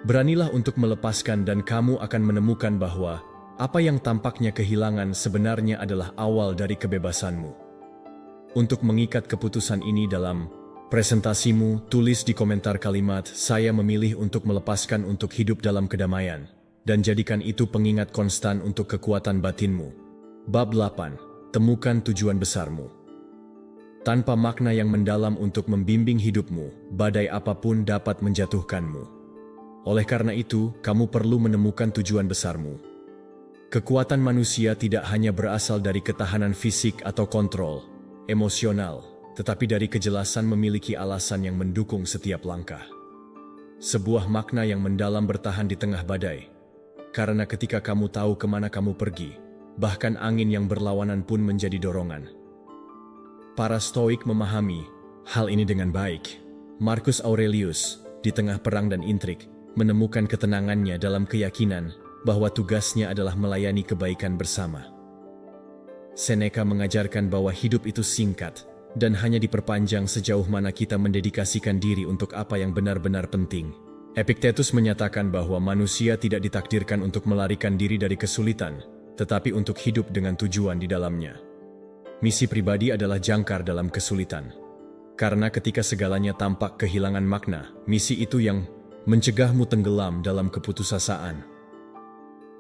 Beranilah untuk melepaskan dan kamu akan menemukan bahwa apa yang tampaknya kehilangan sebenarnya adalah awal dari kebebasanmu. Untuk mengikat keputusan ini dalam presentasimu, tulis di komentar kalimat, "Saya memilih untuk melepaskan untuk hidup dalam kedamaian," dan jadikan itu pengingat konstan untuk kekuatan batinmu. Bab 8. Temukan tujuan besarmu. Tanpa makna yang mendalam untuk membimbing hidupmu, badai apapun dapat menjatuhkanmu. Oleh karena itu, kamu perlu menemukan tujuan besarmu. Kekuatan manusia tidak hanya berasal dari ketahanan fisik atau kontrol emosional, tetapi dari kejelasan memiliki alasan yang mendukung setiap langkah. Sebuah makna yang mendalam bertahan di tengah badai. Karena ketika kamu tahu kemana kamu pergi, bahkan angin yang berlawanan pun menjadi dorongan. Para Stoik memahami hal ini dengan baik. Marcus Aurelius, di tengah perang dan intrik, menemukan ketenangannya dalam keyakinan bahwa tugasnya adalah melayani kebaikan bersama. Seneca mengajarkan bahwa hidup itu singkat dan hanya diperpanjang sejauh mana kita mendedikasikan diri untuk apa yang benar-benar penting. Epictetus menyatakan bahwa manusia tidak ditakdirkan untuk melarikan diri dari kesulitan, tetapi untuk hidup dengan tujuan di dalamnya. Misi pribadi adalah jangkar dalam kesulitan. Karena ketika segalanya tampak kehilangan makna, misi itu yang mencegahmu tenggelam dalam keputusasaan.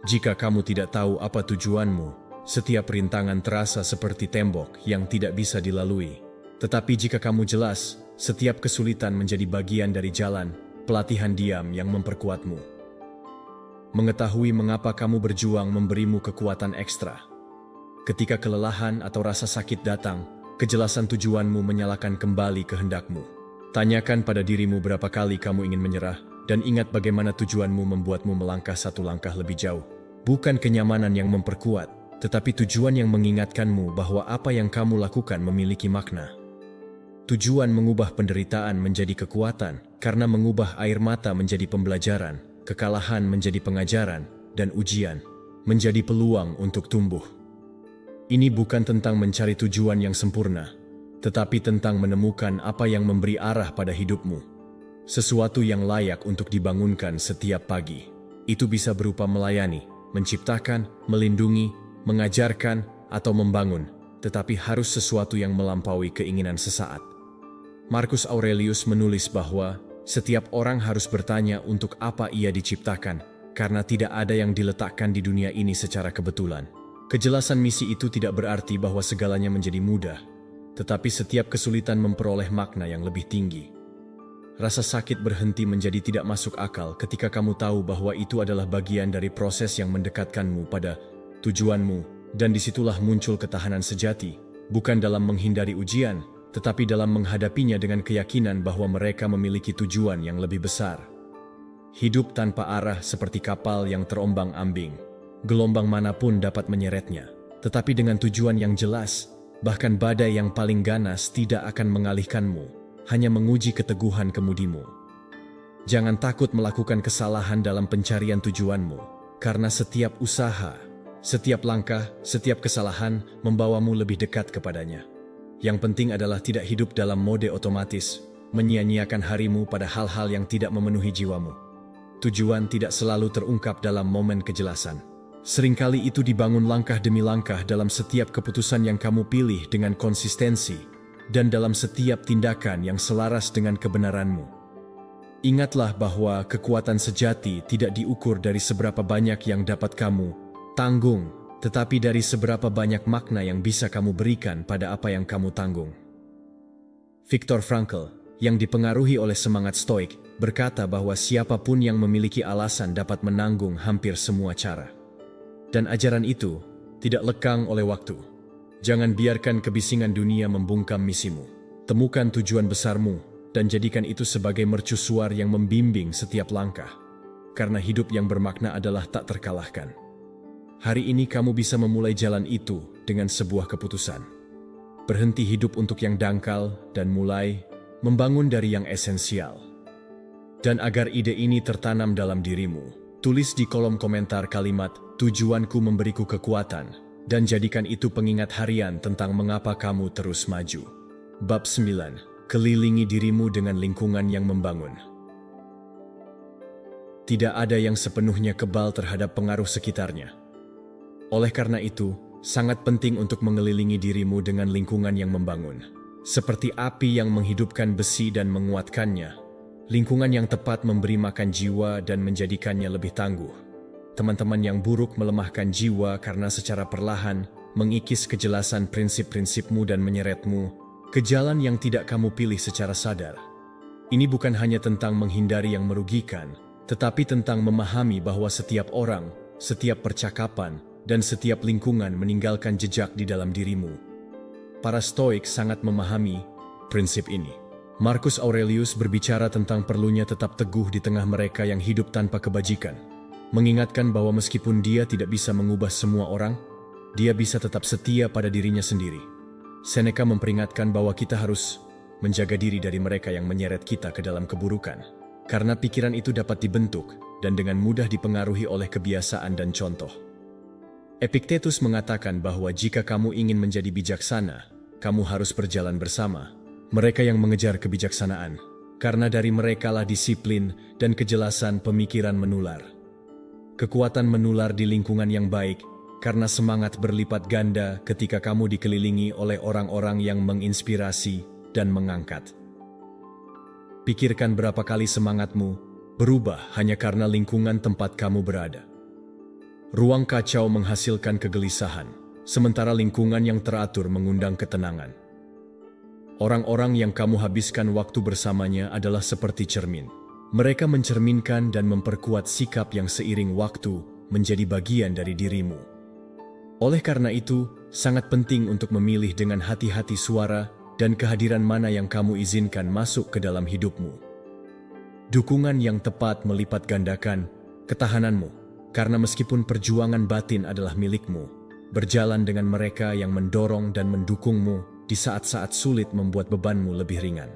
Jika kamu tidak tahu apa tujuanmu, setiap rintangan terasa seperti tembok yang tidak bisa dilalui. Tetapi jika kamu jelas, setiap kesulitan menjadi bagian dari jalan, pelatihan diam yang memperkuatmu. Mengetahui mengapa kamu berjuang memberimu kekuatan ekstra. Ketika kelelahan atau rasa sakit datang, kejelasan tujuanmu menyalakan kembali kehendakmu. Tanyakan pada dirimu berapa kali kamu ingin menyerah, dan ingat bagaimana tujuanmu membuatmu melangkah satu langkah lebih jauh. Bukan kenyamanan yang memperkuat, tetapi tujuan yang mengingatkanmu bahwa apa yang kamu lakukan memiliki makna. Tujuan mengubah penderitaan menjadi kekuatan, karena mengubah air mata menjadi pembelajaran, kekalahan menjadi pengajaran, dan ujian menjadi peluang untuk tumbuh. Ini bukan tentang mencari tujuan yang sempurna, tetapi tentang menemukan apa yang memberi arah pada hidupmu. Sesuatu yang layak untuk dibangunkan setiap pagi. Itu bisa berupa melayani, menciptakan, melindungi, mengajarkan, atau membangun, tetapi harus sesuatu yang melampaui keinginan sesaat. Marcus Aurelius menulis bahwa setiap orang harus bertanya untuk apa ia diciptakan, karena tidak ada yang diletakkan di dunia ini secara kebetulan. Kejelasan misi itu tidak berarti bahwa segalanya menjadi mudah, tetapi setiap kesulitan memperoleh makna yang lebih tinggi. Rasa sakit berhenti menjadi tidak masuk akal ketika kamu tahu bahwa itu adalah bagian dari proses yang mendekatkanmu pada tujuanmu, dan disitulah muncul ketahanan sejati, bukan dalam menghindari ujian, tetapi dalam menghadapinya dengan keyakinan bahwa mereka memiliki tujuan yang lebih besar. Hidup tanpa arah seperti kapal yang terombang-ambing. Gelombang manapun dapat menyeretnya, tetapi dengan tujuan yang jelas, bahkan badai yang paling ganas tidak akan mengalihkanmu, hanya menguji keteguhan kemudimu. Jangan takut melakukan kesalahan dalam pencarian tujuanmu, karena setiap usaha, setiap langkah, setiap kesalahan membawamu lebih dekat kepadanya. Yang penting adalah tidak hidup dalam mode otomatis, menyia-nyiakan harimu pada hal-hal yang tidak memenuhi jiwamu. Tujuan tidak selalu terungkap dalam momen kejelasan. Seringkali itu dibangun langkah demi langkah dalam setiap keputusan yang kamu pilih dengan konsistensi, dan dalam setiap tindakan yang selaras dengan kebenaranmu. Ingatlah bahwa kekuatan sejati tidak diukur dari seberapa banyak yang dapat kamu tanggung, tetapi dari seberapa banyak makna yang bisa kamu berikan pada apa yang kamu tanggung. Viktor Frankl, yang dipengaruhi oleh semangat Stoik, berkata bahwa siapapun yang memiliki alasan dapat menanggung hampir semua cara. Dan ajaran itu tidak lekang oleh waktu. Jangan biarkan kebisingan dunia membungkam misimu. Temukan tujuan besarmu dan jadikan itu sebagai mercusuar yang membimbing setiap langkah. Karena hidup yang bermakna adalah tak terkalahkan. Hari ini kamu bisa memulai jalan itu dengan sebuah keputusan. Berhenti hidup untuk yang dangkal dan mulai membangun dari yang esensial. Dan agar ide ini tertanam dalam dirimu, tulis di kolom komentar kalimat, "Tujuanku memberiku kekuatan," dan jadikan itu pengingat harian tentang mengapa kamu terus maju. Bab 9. Kelilingi dirimu dengan lingkungan yang membangun. Tidak ada yang sepenuhnya kebal terhadap pengaruh sekitarnya. Oleh karena itu, sangat penting untuk mengelilingi dirimu dengan lingkungan yang membangun. Seperti api yang menghidupkan besi dan menguatkannya, lingkungan yang tepat memberi makan jiwa dan menjadikannya lebih tangguh. Teman-teman yang buruk melemahkan jiwa karena secara perlahan mengikis kejelasan prinsip-prinsipmu dan menyeretmu ke jalan yang tidak kamu pilih secara sadar. Ini bukan hanya tentang menghindari yang merugikan, tetapi tentang memahami bahwa setiap orang, setiap percakapan, dan setiap lingkungan meninggalkan jejak di dalam dirimu. Para Stoik sangat memahami prinsip ini. Marcus Aurelius berbicara tentang perlunya tetap teguh di tengah mereka yang hidup tanpa kebajikan, mengingatkan bahwa meskipun dia tidak bisa mengubah semua orang, dia bisa tetap setia pada dirinya sendiri. Seneca memperingatkan bahwa kita harus menjaga diri dari mereka yang menyeret kita ke dalam keburukan, karena pikiran itu dapat dibentuk dan dengan mudah dipengaruhi oleh kebiasaan dan contoh. Epictetus mengatakan bahwa jika kamu ingin menjadi bijaksana, kamu harus berjalan bersama mereka yang mengejar kebijaksanaan, karena dari merekalah disiplin dan kejelasan pemikiran menular. Kekuatan menular di lingkungan yang baik, karena semangat berlipat ganda ketika kamu dikelilingi oleh orang-orang yang menginspirasi dan mengangkat. Pikirkan berapa kali semangatmu berubah hanya karena lingkungan tempat kamu berada. Ruang kacau menghasilkan kegelisahan, sementara lingkungan yang teratur mengundang ketenangan. Orang-orang yang kamu habiskan waktu bersamanya adalah seperti cermin. Mereka mencerminkan dan memperkuat sikap yang seiring waktu menjadi bagian dari dirimu. Oleh karena itu, sangat penting untuk memilih dengan hati-hati suara dan kehadiran mana yang kamu izinkan masuk ke dalam hidupmu. Dukungan yang tepat melipat gandakan ketahananmu. Karena meskipun perjuangan batin adalah milikmu, berjalan dengan mereka yang mendorong dan mendukungmu di saat-saat sulit membuat bebanmu lebih ringan.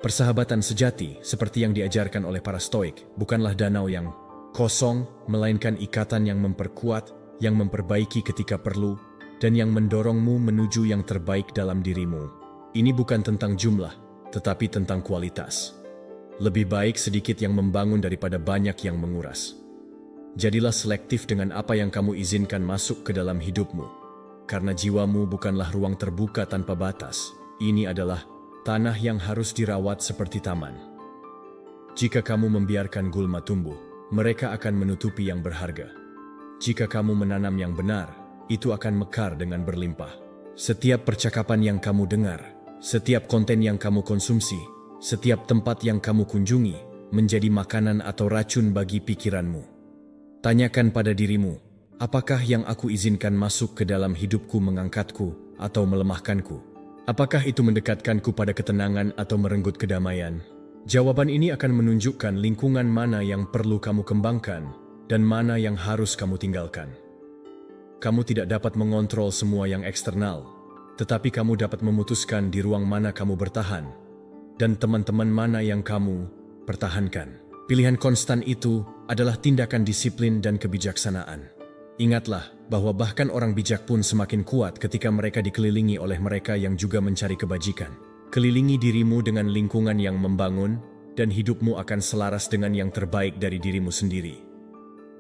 Persahabatan sejati, seperti yang diajarkan oleh para Stoik, bukanlah danau yang kosong, melainkan ikatan yang memperkuat, yang memperbaiki ketika perlu, dan yang mendorongmu menuju yang terbaik dalam dirimu. Ini bukan tentang jumlah, tetapi tentang kualitas. Lebih baik sedikit yang membangun daripada banyak yang menguras. Jadilah selektif dengan apa yang kamu izinkan masuk ke dalam hidupmu. Karena jiwamu bukanlah ruang terbuka tanpa batas. Ini adalah tanah yang harus dirawat seperti taman. Jika kamu membiarkan gulma tumbuh, mereka akan menutupi yang berharga. Jika kamu menanam yang benar, itu akan mekar dengan berlimpah. Setiap percakapan yang kamu dengar, setiap konten yang kamu konsumsi, setiap tempat yang kamu kunjungi menjadi makanan atau racun bagi pikiranmu. Tanyakan pada dirimu, apakah yang aku izinkan masuk ke dalam hidupku mengangkatku atau melemahkanku? Apakah itu mendekatkanku pada ketenangan atau merenggut kedamaian? Jawaban ini akan menunjukkan lingkungan mana yang perlu kamu kembangkan dan mana yang harus kamu tinggalkan. Kamu tidak dapat mengontrol semua yang eksternal, tetapi kamu dapat memutuskan di ruang mana kamu bertahan dan teman-teman mana yang kamu pertahankan. Pilihan konstan itu adalah tindakan disiplin dan kebijaksanaan. Ingatlah bahwa bahkan orang bijak pun semakin kuat ketika mereka dikelilingi oleh mereka yang juga mencari kebajikan. Kelilingi dirimu dengan lingkungan yang membangun, dan hidupmu akan selaras dengan yang terbaik dari dirimu sendiri.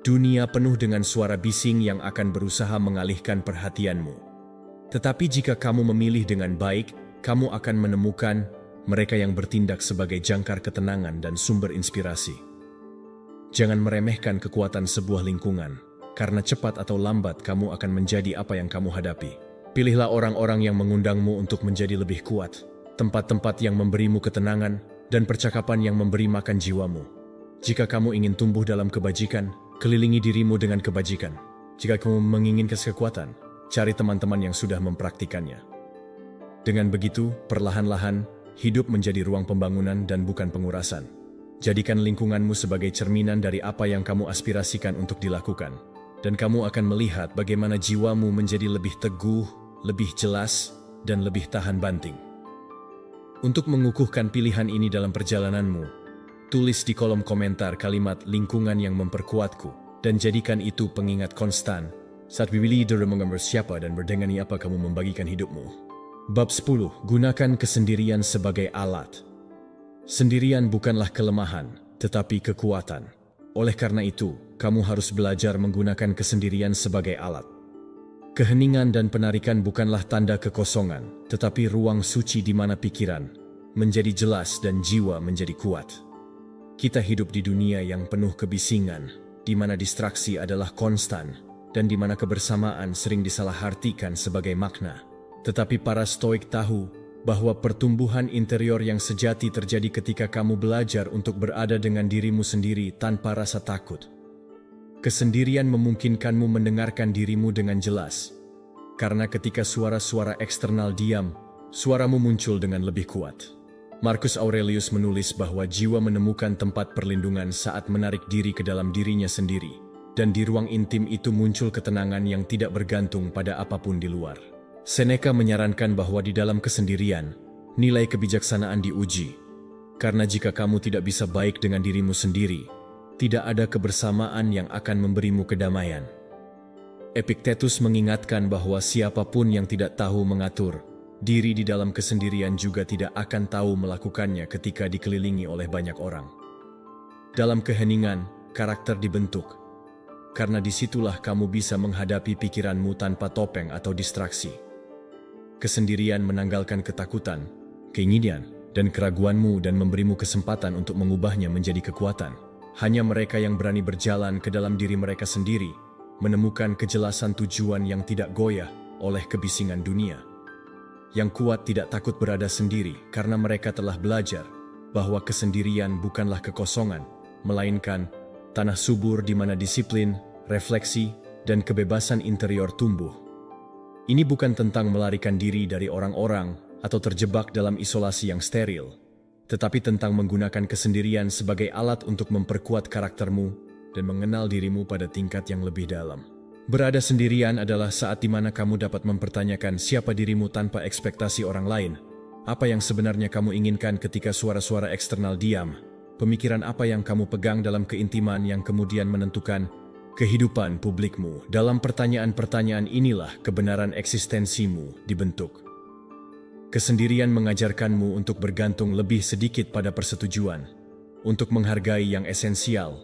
Dunia penuh dengan suara bising yang akan berusaha mengalihkan perhatianmu. Tetapi jika kamu memilih dengan baik, kamu akan menemukan mereka yang bertindak sebagai jangkar ketenangan dan sumber inspirasi. Jangan meremehkan kekuatan sebuah lingkungan, karena cepat atau lambat kamu akan menjadi apa yang kamu hadapi. Pilihlah orang-orang yang mengundangmu untuk menjadi lebih kuat, tempat-tempat yang memberimu ketenangan, dan percakapan yang memberi makan jiwamu. Jika kamu ingin tumbuh dalam kebajikan, kelilingi dirimu dengan kebajikan. Jika kamu menginginkan kekuatan, cari teman-teman yang sudah mempraktikannya. Dengan begitu, perlahan-lahan, hidup menjadi ruang pembangunan dan bukan pengurasan. Jadikan lingkunganmu sebagai cerminan dari apa yang kamu aspirasikan untuk dilakukan. Dan kamu akan melihat bagaimana jiwamu menjadi lebih teguh, lebih jelas, dan lebih tahan banting. Untuk mengukuhkan pilihan ini dalam perjalananmu, tulis di kolom komentar kalimat lingkungan yang memperkuatku, dan jadikan itu pengingat konstan saat memilih dan menggambar siapa dan berdengani apa kamu membagikan hidupmu. Bab 10. Gunakan kesendirian sebagai alat. Sendirian bukanlah kelemahan, tetapi kekuatan. Oleh karena itu, kamu harus belajar menggunakan kesendirian sebagai alat. Keheningan dan penarikan bukanlah tanda kekosongan, tetapi ruang suci di mana pikiran menjadi jelas dan jiwa menjadi kuat. Kita hidup di dunia yang penuh kebisingan, di mana distraksi adalah konstan, dan di mana kebersamaan sering disalahartikan sebagai makna. Tetapi para Stoik tahu bahwa pertumbuhan interior yang sejati terjadi ketika kamu belajar untuk berada dengan dirimu sendiri tanpa rasa takut. Kesendirian memungkinkanmu mendengarkan dirimu dengan jelas, karena ketika suara-suara eksternal diam, suaramu muncul dengan lebih kuat. Marcus Aurelius menulis bahwa jiwa menemukan tempat perlindungan saat menarik diri ke dalam dirinya sendiri, dan di ruang intim itu muncul ketenangan yang tidak bergantung pada apapun di luar. Seneca menyarankan bahwa di dalam kesendirian, nilai kebijaksanaan diuji. Karena jika kamu tidak bisa baik dengan dirimu sendiri, tidak ada kebersamaan yang akan memberimu kedamaian. Epictetus mengingatkan bahwa siapapun yang tidak tahu mengatur diri di dalam kesendirian juga tidak akan tahu melakukannya ketika dikelilingi oleh banyak orang. Dalam keheningan, karakter dibentuk. Karena disitulah kamu bisa menghadapi pikiranmu tanpa topeng atau distraksi. Kesendirian menanggalkan ketakutan, keinginan, dan keraguanmu dan memberimu kesempatan untuk mengubahnya menjadi kekuatan. Hanya mereka yang berani berjalan ke dalam diri mereka sendiri, menemukan kejelasan tujuan yang tidak goyah oleh kebisingan dunia. Yang kuat tidak takut berada sendiri karena mereka telah belajar bahwa kesendirian bukanlah kekosongan, melainkan tanah subur di mana disiplin, refleksi, dan kebebasan interior tumbuh. Ini bukan tentang melarikan diri dari orang-orang atau terjebak dalam isolasi yang steril, tetapi tentang menggunakan kesendirian sebagai alat untuk memperkuat karaktermu dan mengenal dirimu pada tingkat yang lebih dalam. Berada sendirian adalah saat di mana kamu dapat mempertanyakan siapa dirimu tanpa ekspektasi orang lain, apa yang sebenarnya kamu inginkan ketika suara-suara eksternal diam, pemikiran apa yang kamu pegang dalam keintiman yang kemudian menentukan kehidupan publikmu. Dalam pertanyaan-pertanyaan inilah kebenaran eksistensimu dibentuk. Kesendirian mengajarkanmu untuk bergantung lebih sedikit pada persetujuan, untuk menghargai yang esensial,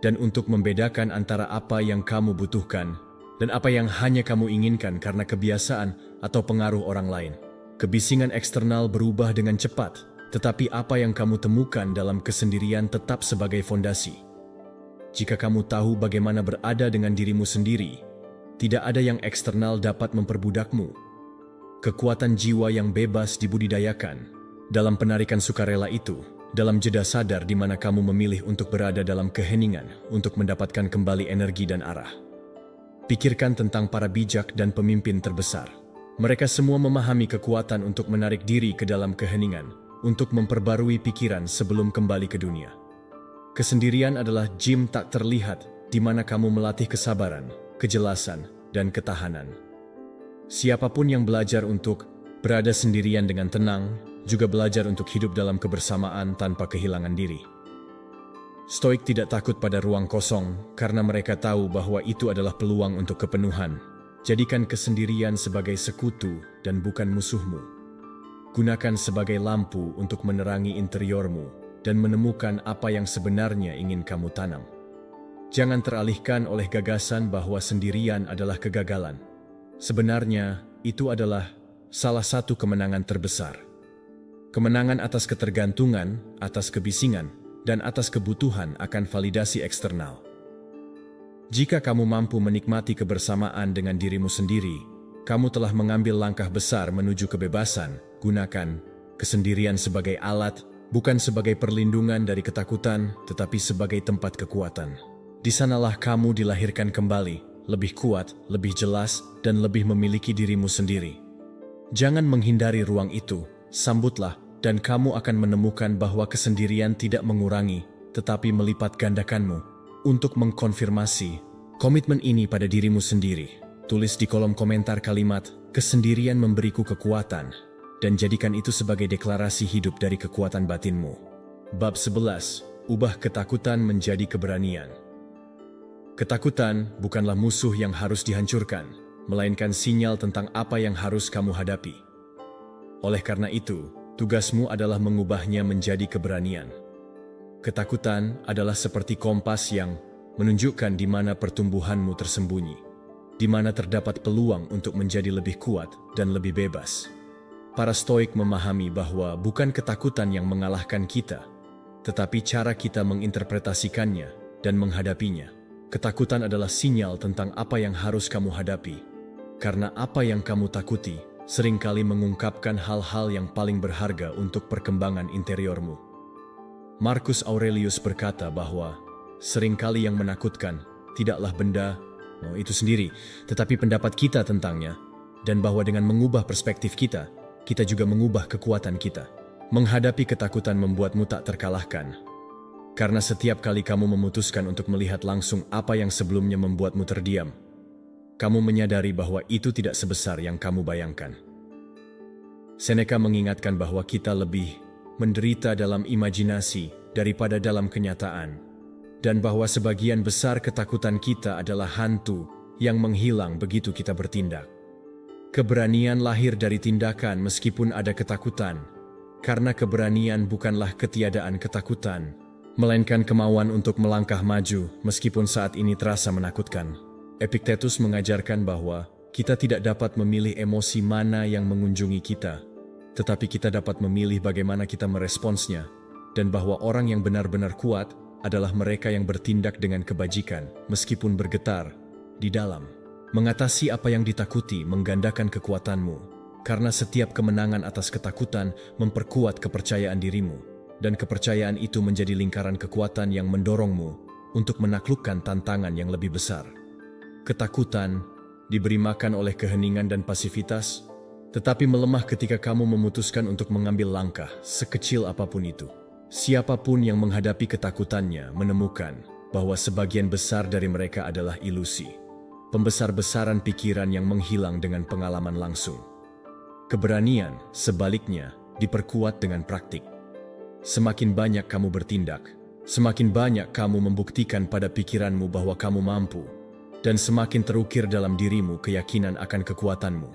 dan untuk membedakan antara apa yang kamu butuhkan dan apa yang hanya kamu inginkan karena kebiasaan atau pengaruh orang lain. Kebisingan eksternal berubah dengan cepat, tetapi apa yang kamu temukan dalam kesendirian tetap sebagai fondasi. Jika kamu tahu bagaimana berada dengan dirimu sendiri, tidak ada yang eksternal dapat memperbudakmu. Kekuatan jiwa yang bebas dibudidayakan dalam penarikan sukarela itu, dalam jeda sadar di mana kamu memilih untuk berada dalam keheningan untuk mendapatkan kembali energi dan arah. Pikirkan tentang para bijak dan pemimpin terbesar. Mereka semua memahami kekuatan untuk menarik diri ke dalam keheningan, untuk memperbarui pikiran sebelum kembali ke dunia. Kesendirian adalah gym tak terlihat di mana kamu melatih kesabaran, kejelasan, dan ketahanan. Siapapun yang belajar untuk berada sendirian dengan tenang, juga belajar untuk hidup dalam kebersamaan tanpa kehilangan diri. Stoik tidak takut pada ruang kosong karena mereka tahu bahwa itu adalah peluang untuk kepenuhan. Jadikan kesendirian sebagai sekutu dan bukan musuhmu. Gunakan sebagai lampu untuk menerangi interiormu dan menemukan apa yang sebenarnya ingin kamu tanam. Jangan teralihkan oleh gagasan bahwa sendirian adalah kegagalan. Sebenarnya, itu adalah salah satu kemenangan terbesar. Kemenangan atas ketergantungan, atas kebisingan, dan atas kebutuhan akan validasi eksternal. Jika kamu mampu menikmati kebersamaan dengan dirimu sendiri, kamu telah mengambil langkah besar menuju kebebasan. Gunakan kesendirian sebagai alat, bukan sebagai perlindungan dari ketakutan, tetapi sebagai tempat kekuatan. Di sanalah kamu dilahirkan kembali, lebih kuat, lebih jelas, dan lebih memiliki dirimu sendiri. Jangan menghindari ruang itu, sambutlah, dan kamu akan menemukan bahwa kesendirian tidak mengurangi, tetapi melipat gandakanmu. Untuk mengkonfirmasi komitmen ini pada dirimu sendiri, tulis di kolom komentar kalimat, "Kesendirian memberiku kekuatan," dan jadikan itu sebagai deklarasi hidup dari kekuatan batinmu. Bab 11. Ubah ketakutan menjadi keberanian. Ketakutan bukanlah musuh yang harus dihancurkan, melainkan sinyal tentang apa yang harus kamu hadapi. Oleh karena itu, tugasmu adalah mengubahnya menjadi keberanian. Ketakutan adalah seperti kompas yang menunjukkan di mana pertumbuhanmu tersembunyi, di mana terdapat peluang untuk menjadi lebih kuat dan lebih bebas. Para Stoik memahami bahwa bukan ketakutan yang mengalahkan kita, tetapi cara kita menginterpretasikannya dan menghadapinya. Ketakutan adalah sinyal tentang apa yang harus kamu hadapi, karena apa yang kamu takuti seringkali mengungkapkan hal-hal yang paling berharga untuk perkembangan interiormu. Marcus Aurelius berkata bahwa seringkali yang menakutkan tidaklah benda itu sendiri, tetapi pendapat kita tentangnya, dan bahwa dengan mengubah perspektif kita, kita juga mengubah kekuatan kita. Menghadapi ketakutan membuatmu tak terkalahkan, karena setiap kali kamu memutuskan untuk melihat langsung apa yang sebelumnya membuatmu terdiam, kamu menyadari bahwa itu tidak sebesar yang kamu bayangkan. Seneca mengingatkan bahwa kita lebih menderita dalam imajinasi daripada dalam kenyataan, dan bahwa sebagian besar ketakutan kita adalah hantu yang menghilang begitu kita bertindak. Keberanian lahir dari tindakan meskipun ada ketakutan, karena keberanian bukanlah ketiadaan ketakutan, melainkan kemauan untuk melangkah maju meskipun saat ini terasa menakutkan. Epictetus mengajarkan bahwa kita tidak dapat memilih emosi mana yang mengunjungi kita, tetapi kita dapat memilih bagaimana kita meresponsnya, dan bahwa orang yang benar-benar kuat adalah mereka yang bertindak dengan kebajikan, meskipun bergetar di dalam. Mengatasi apa yang ditakuti menggandakan kekuatanmu, karena setiap kemenangan atas ketakutan memperkuat kepercayaan dirimu, dan kepercayaan itu menjadi lingkaran kekuatan yang mendorongmu untuk menaklukkan tantangan yang lebih besar. Ketakutan diberi makan oleh keheningan dan pasivitas, tetapi melemah ketika kamu memutuskan untuk mengambil langkah, sekecil apapun itu. Siapapun yang menghadapi ketakutannya menemukan bahwa sebagian besar dari mereka adalah ilusi, pembesar-besaran pikiran yang menghilang dengan pengalaman langsung. Keberanian, sebaliknya, diperkuat dengan praktik. Semakin banyak kamu bertindak, semakin banyak kamu membuktikan pada pikiranmu bahwa kamu mampu, dan semakin terukir dalam dirimu keyakinan akan kekuatanmu.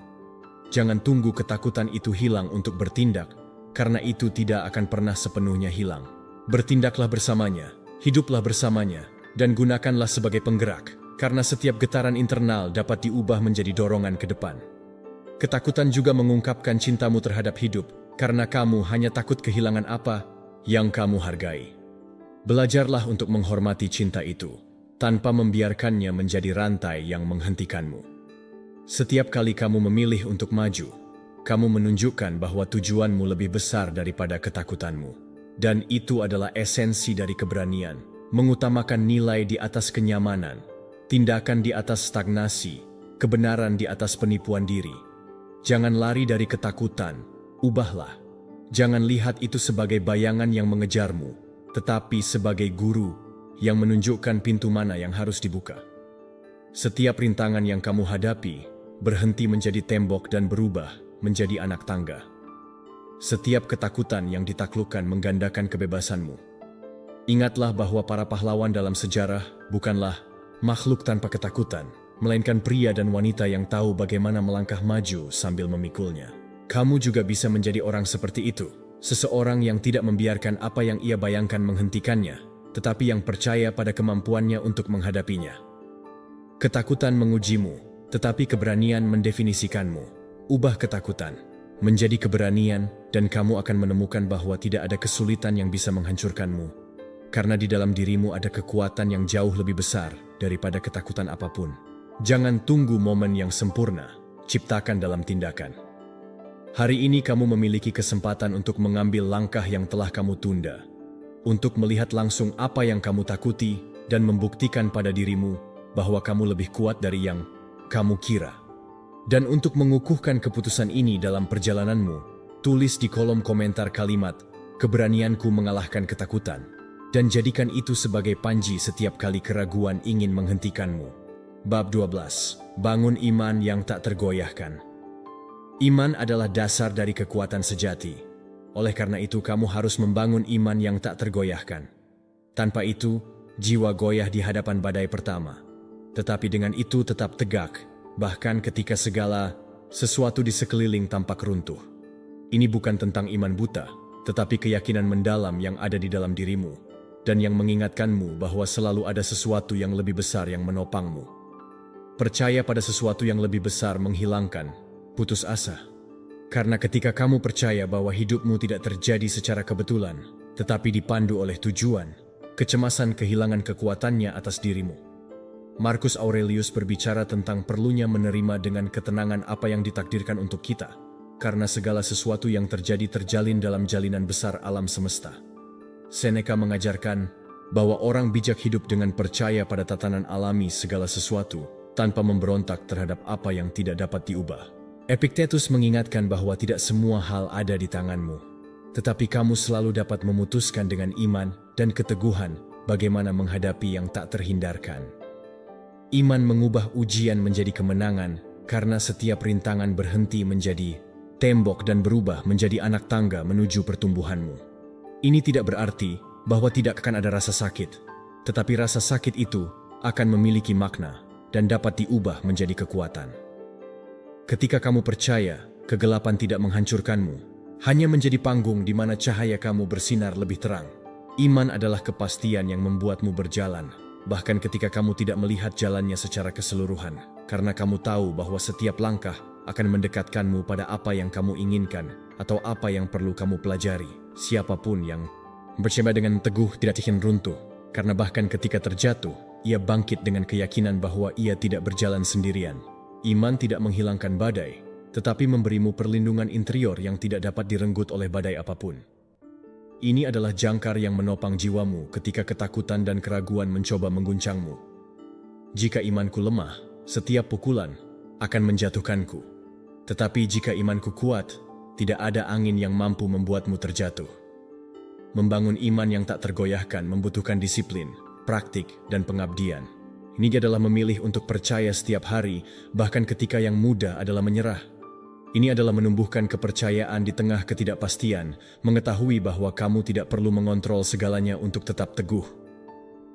Jangan tunggu ketakutan itu hilang untuk bertindak, karena itu tidak akan pernah sepenuhnya hilang. Bertindaklah bersamanya, hiduplah bersamanya, dan gunakanlah sebagai penggerak, karena setiap getaran internal dapat diubah menjadi dorongan ke depan. Ketakutan juga mengungkapkan cintamu terhadap hidup, karena kamu hanya takut kehilangan apa yang kamu hargai. Belajarlah untuk menghormati cinta itu, tanpa membiarkannya menjadi rantai yang menghentikanmu. Setiap kali kamu memilih untuk maju, kamu menunjukkan bahwa tujuanmu lebih besar daripada ketakutanmu. Dan itu adalah esensi dari keberanian, mengutamakan nilai di atas kenyamanan, tindakan di atas stagnasi, kebenaran di atas penipuan diri. Jangan lari dari ketakutan, ubahlah. Jangan lihat itu sebagai bayangan yang mengejarmu, tetapi sebagai guru yang menunjukkan pintu mana yang harus dibuka. Setiap rintangan yang kamu hadapi, berhenti menjadi tembok dan berubah menjadi anak tangga. Setiap ketakutan yang ditaklukkan menggandakan kebebasanmu. Ingatlah bahwa para pahlawan dalam sejarah bukanlah makhluk tanpa ketakutan, melainkan pria dan wanita yang tahu bagaimana melangkah maju sambil memikulnya. Kamu juga bisa menjadi orang seperti itu, seseorang yang tidak membiarkan apa yang ia bayangkan menghentikannya, tetapi yang percaya pada kemampuannya untuk menghadapinya. Ketakutan mengujimu, tetapi keberanian mendefinisikanmu. Ubah ketakutan menjadi keberanian, dan kamu akan menemukan bahwa tidak ada kesulitan yang bisa menghancurkanmu, karena di dalam dirimu ada kekuatan yang jauh lebih besar daripada ketakutan apapun. Jangan tunggu momen yang sempurna, ciptakan dalam tindakan. Hari ini kamu memiliki kesempatan untuk mengambil langkah yang telah kamu tunda, untuk melihat langsung apa yang kamu takuti dan membuktikan pada dirimu bahwa kamu lebih kuat dari yang kamu kira. Dan untuk mengukuhkan keputusan ini dalam perjalananmu, tulis di kolom komentar kalimat, "Keberanianku mengalahkan ketakutan," dan jadikan itu sebagai panji setiap kali keraguan ingin menghentikanmu. Bab 12. Bangun iman yang tak tergoyahkan. Iman adalah dasar dari kekuatan sejati. Oleh karena itu kamu harus membangun iman yang tak tergoyahkan. Tanpa itu, jiwa goyah di hadapan badai pertama. Tetapi dengan itu tetap tegak, bahkan ketika segala sesuatu di sekeliling tampak runtuh. Ini bukan tentang iman buta, tetapi keyakinan mendalam yang ada di dalam dirimu, dan yang mengingatkanmu bahwa selalu ada sesuatu yang lebih besar yang menopangmu. Percaya pada sesuatu yang lebih besar menghilangkan putus asa. Karena ketika kamu percaya bahwa hidupmu tidak terjadi secara kebetulan, tetapi dipandu oleh tujuan, kecemasan kehilangan kekuatannya atas dirimu. Marcus Aurelius berbicara tentang perlunya menerima dengan ketenangan apa yang ditakdirkan untuk kita, karena segala sesuatu yang terjadi terjalin dalam jalinan besar alam semesta. Seneca mengajarkan bahwa orang bijak hidup dengan percaya pada tatanan alami segala sesuatu, tanpa memberontak terhadap apa yang tidak dapat diubah. Epictetus mengingatkan bahwa tidak semua hal ada di tanganmu, tetapi kamu selalu dapat memutuskan dengan iman dan keteguhan bagaimana menghadapi yang tak terhindarkan. Iman mengubah ujian menjadi kemenangan, karena setiap rintangan berhenti menjadi tembok dan berubah menjadi anak tangga menuju pertumbuhanmu. Ini tidak berarti bahwa tidak akan ada rasa sakit, tetapi rasa sakit itu akan memiliki makna dan dapat diubah menjadi kekuatan. Ketika kamu percaya, kegelapan tidak menghancurkanmu, hanya menjadi panggung di mana cahaya kamu bersinar lebih terang. Iman adalah kepastian yang membuatmu berjalan, bahkan ketika kamu tidak melihat jalannya secara keseluruhan, karena kamu tahu bahwa setiap langkah akan mendekatkanmu pada apa yang kamu inginkan atau apa yang perlu kamu pelajari. Siapapun yang bercoba dengan teguh tidak akan runtuh, karena bahkan ketika terjatuh, ia bangkit dengan keyakinan bahwa ia tidak berjalan sendirian. Iman tidak menghilangkan badai, tetapi memberimu perlindungan interior yang tidak dapat direnggut oleh badai apapun. Ini adalah jangkar yang menopang jiwamu ketika ketakutan dan keraguan mencoba mengguncangmu. Jika imanku lemah, setiap pukulan akan menjatuhkanku. Tetapi jika imanku kuat, tidak ada angin yang mampu membuatmu terjatuh. Membangun iman yang tak tergoyahkan membutuhkan disiplin, praktik, dan pengabdian. Ini adalah memilih untuk percaya setiap hari, bahkan ketika yang mudah adalah menyerah. Ini adalah menumbuhkan kepercayaan di tengah ketidakpastian, mengetahui bahwa kamu tidak perlu mengontrol segalanya untuk tetap teguh.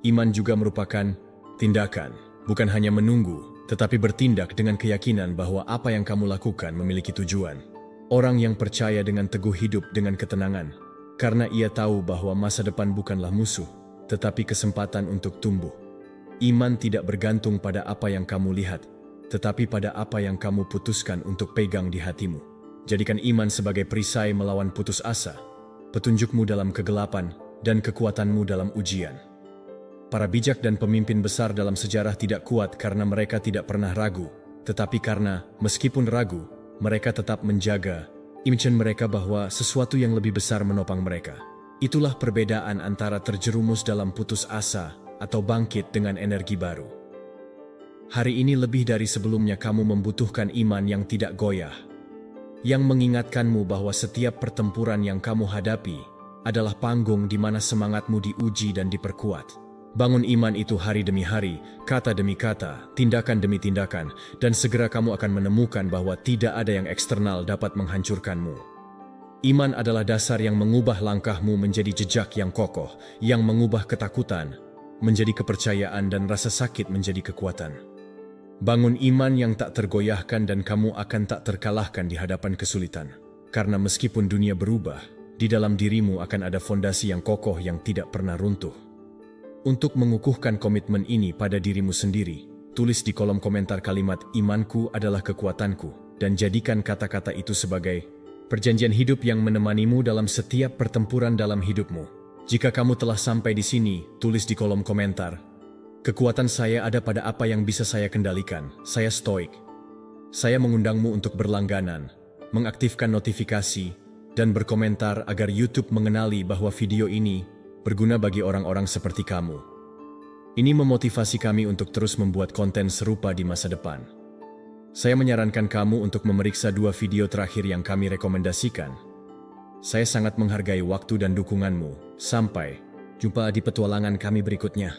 Iman juga merupakan tindakan, bukan hanya menunggu, tetapi bertindak dengan keyakinan bahwa apa yang kamu lakukan memiliki tujuan. Orang yang percaya dengan teguh hidup dengan ketenangan, karena ia tahu bahwa masa depan bukanlah musuh, tetapi kesempatan untuk tumbuh. Iman tidak bergantung pada apa yang kamu lihat, tetapi pada apa yang kamu putuskan untuk pegang di hatimu. Jadikan iman sebagai perisai melawan putus asa, petunjukmu dalam kegelapan, dan kekuatanmu dalam ujian. Para bijak dan pemimpin besar dalam sejarah tidak kuat karena mereka tidak pernah ragu, tetapi karena, meskipun ragu, mereka tetap menjaga iman mereka bahwa sesuatu yang lebih besar menopang mereka. Itulah perbedaan antara terjerumus dalam putus asa atau bangkit dengan energi baru. Hari ini lebih dari sebelumnya kamu membutuhkan iman yang tidak goyah. yang mengingatkanmu bahwa setiap pertempuran yang kamu hadapi adalah panggung di mana semangatmu diuji dan diperkuat. Bangun iman itu hari demi hari, kata demi kata, tindakan demi tindakan, dan segera kamu akan menemukan bahwa tidak ada yang eksternal dapat menghancurkanmu. Iman adalah dasar yang mengubah langkahmu menjadi jejak yang kokoh, yang mengubah ketakutan menjadi kepercayaan dan rasa sakit menjadi kekuatan. Bangun iman yang tak tergoyahkan dan kamu akan tak terkalahkan di hadapan kesulitan. Karena meskipun dunia berubah, di dalam dirimu akan ada fondasi yang kokoh yang tidak pernah runtuh. Untuk mengukuhkan komitmen ini pada dirimu sendiri, tulis di kolom komentar kalimat "Imanku adalah kekuatanku" dan jadikan kata-kata itu sebagai perjanjian hidup yang menemanimu dalam setiap pertempuran dalam hidupmu. Jika kamu telah sampai di sini, tulis di kolom komentar, "Kekuatan saya ada pada apa yang bisa saya kendalikan. Saya stoik." Saya mengundangmu untuk berlangganan, mengaktifkan notifikasi, dan berkomentar agar YouTube mengenali bahwa video ini berguna bagi orang-orang seperti kamu. Ini memotivasi kami untuk terus membuat konten serupa di masa depan. Saya menyarankan kamu untuk memeriksa 2 video terakhir yang kami rekomendasikan. Saya sangat menghargai waktu dan dukunganmu. Sampai jumpa di petualangan kami berikutnya.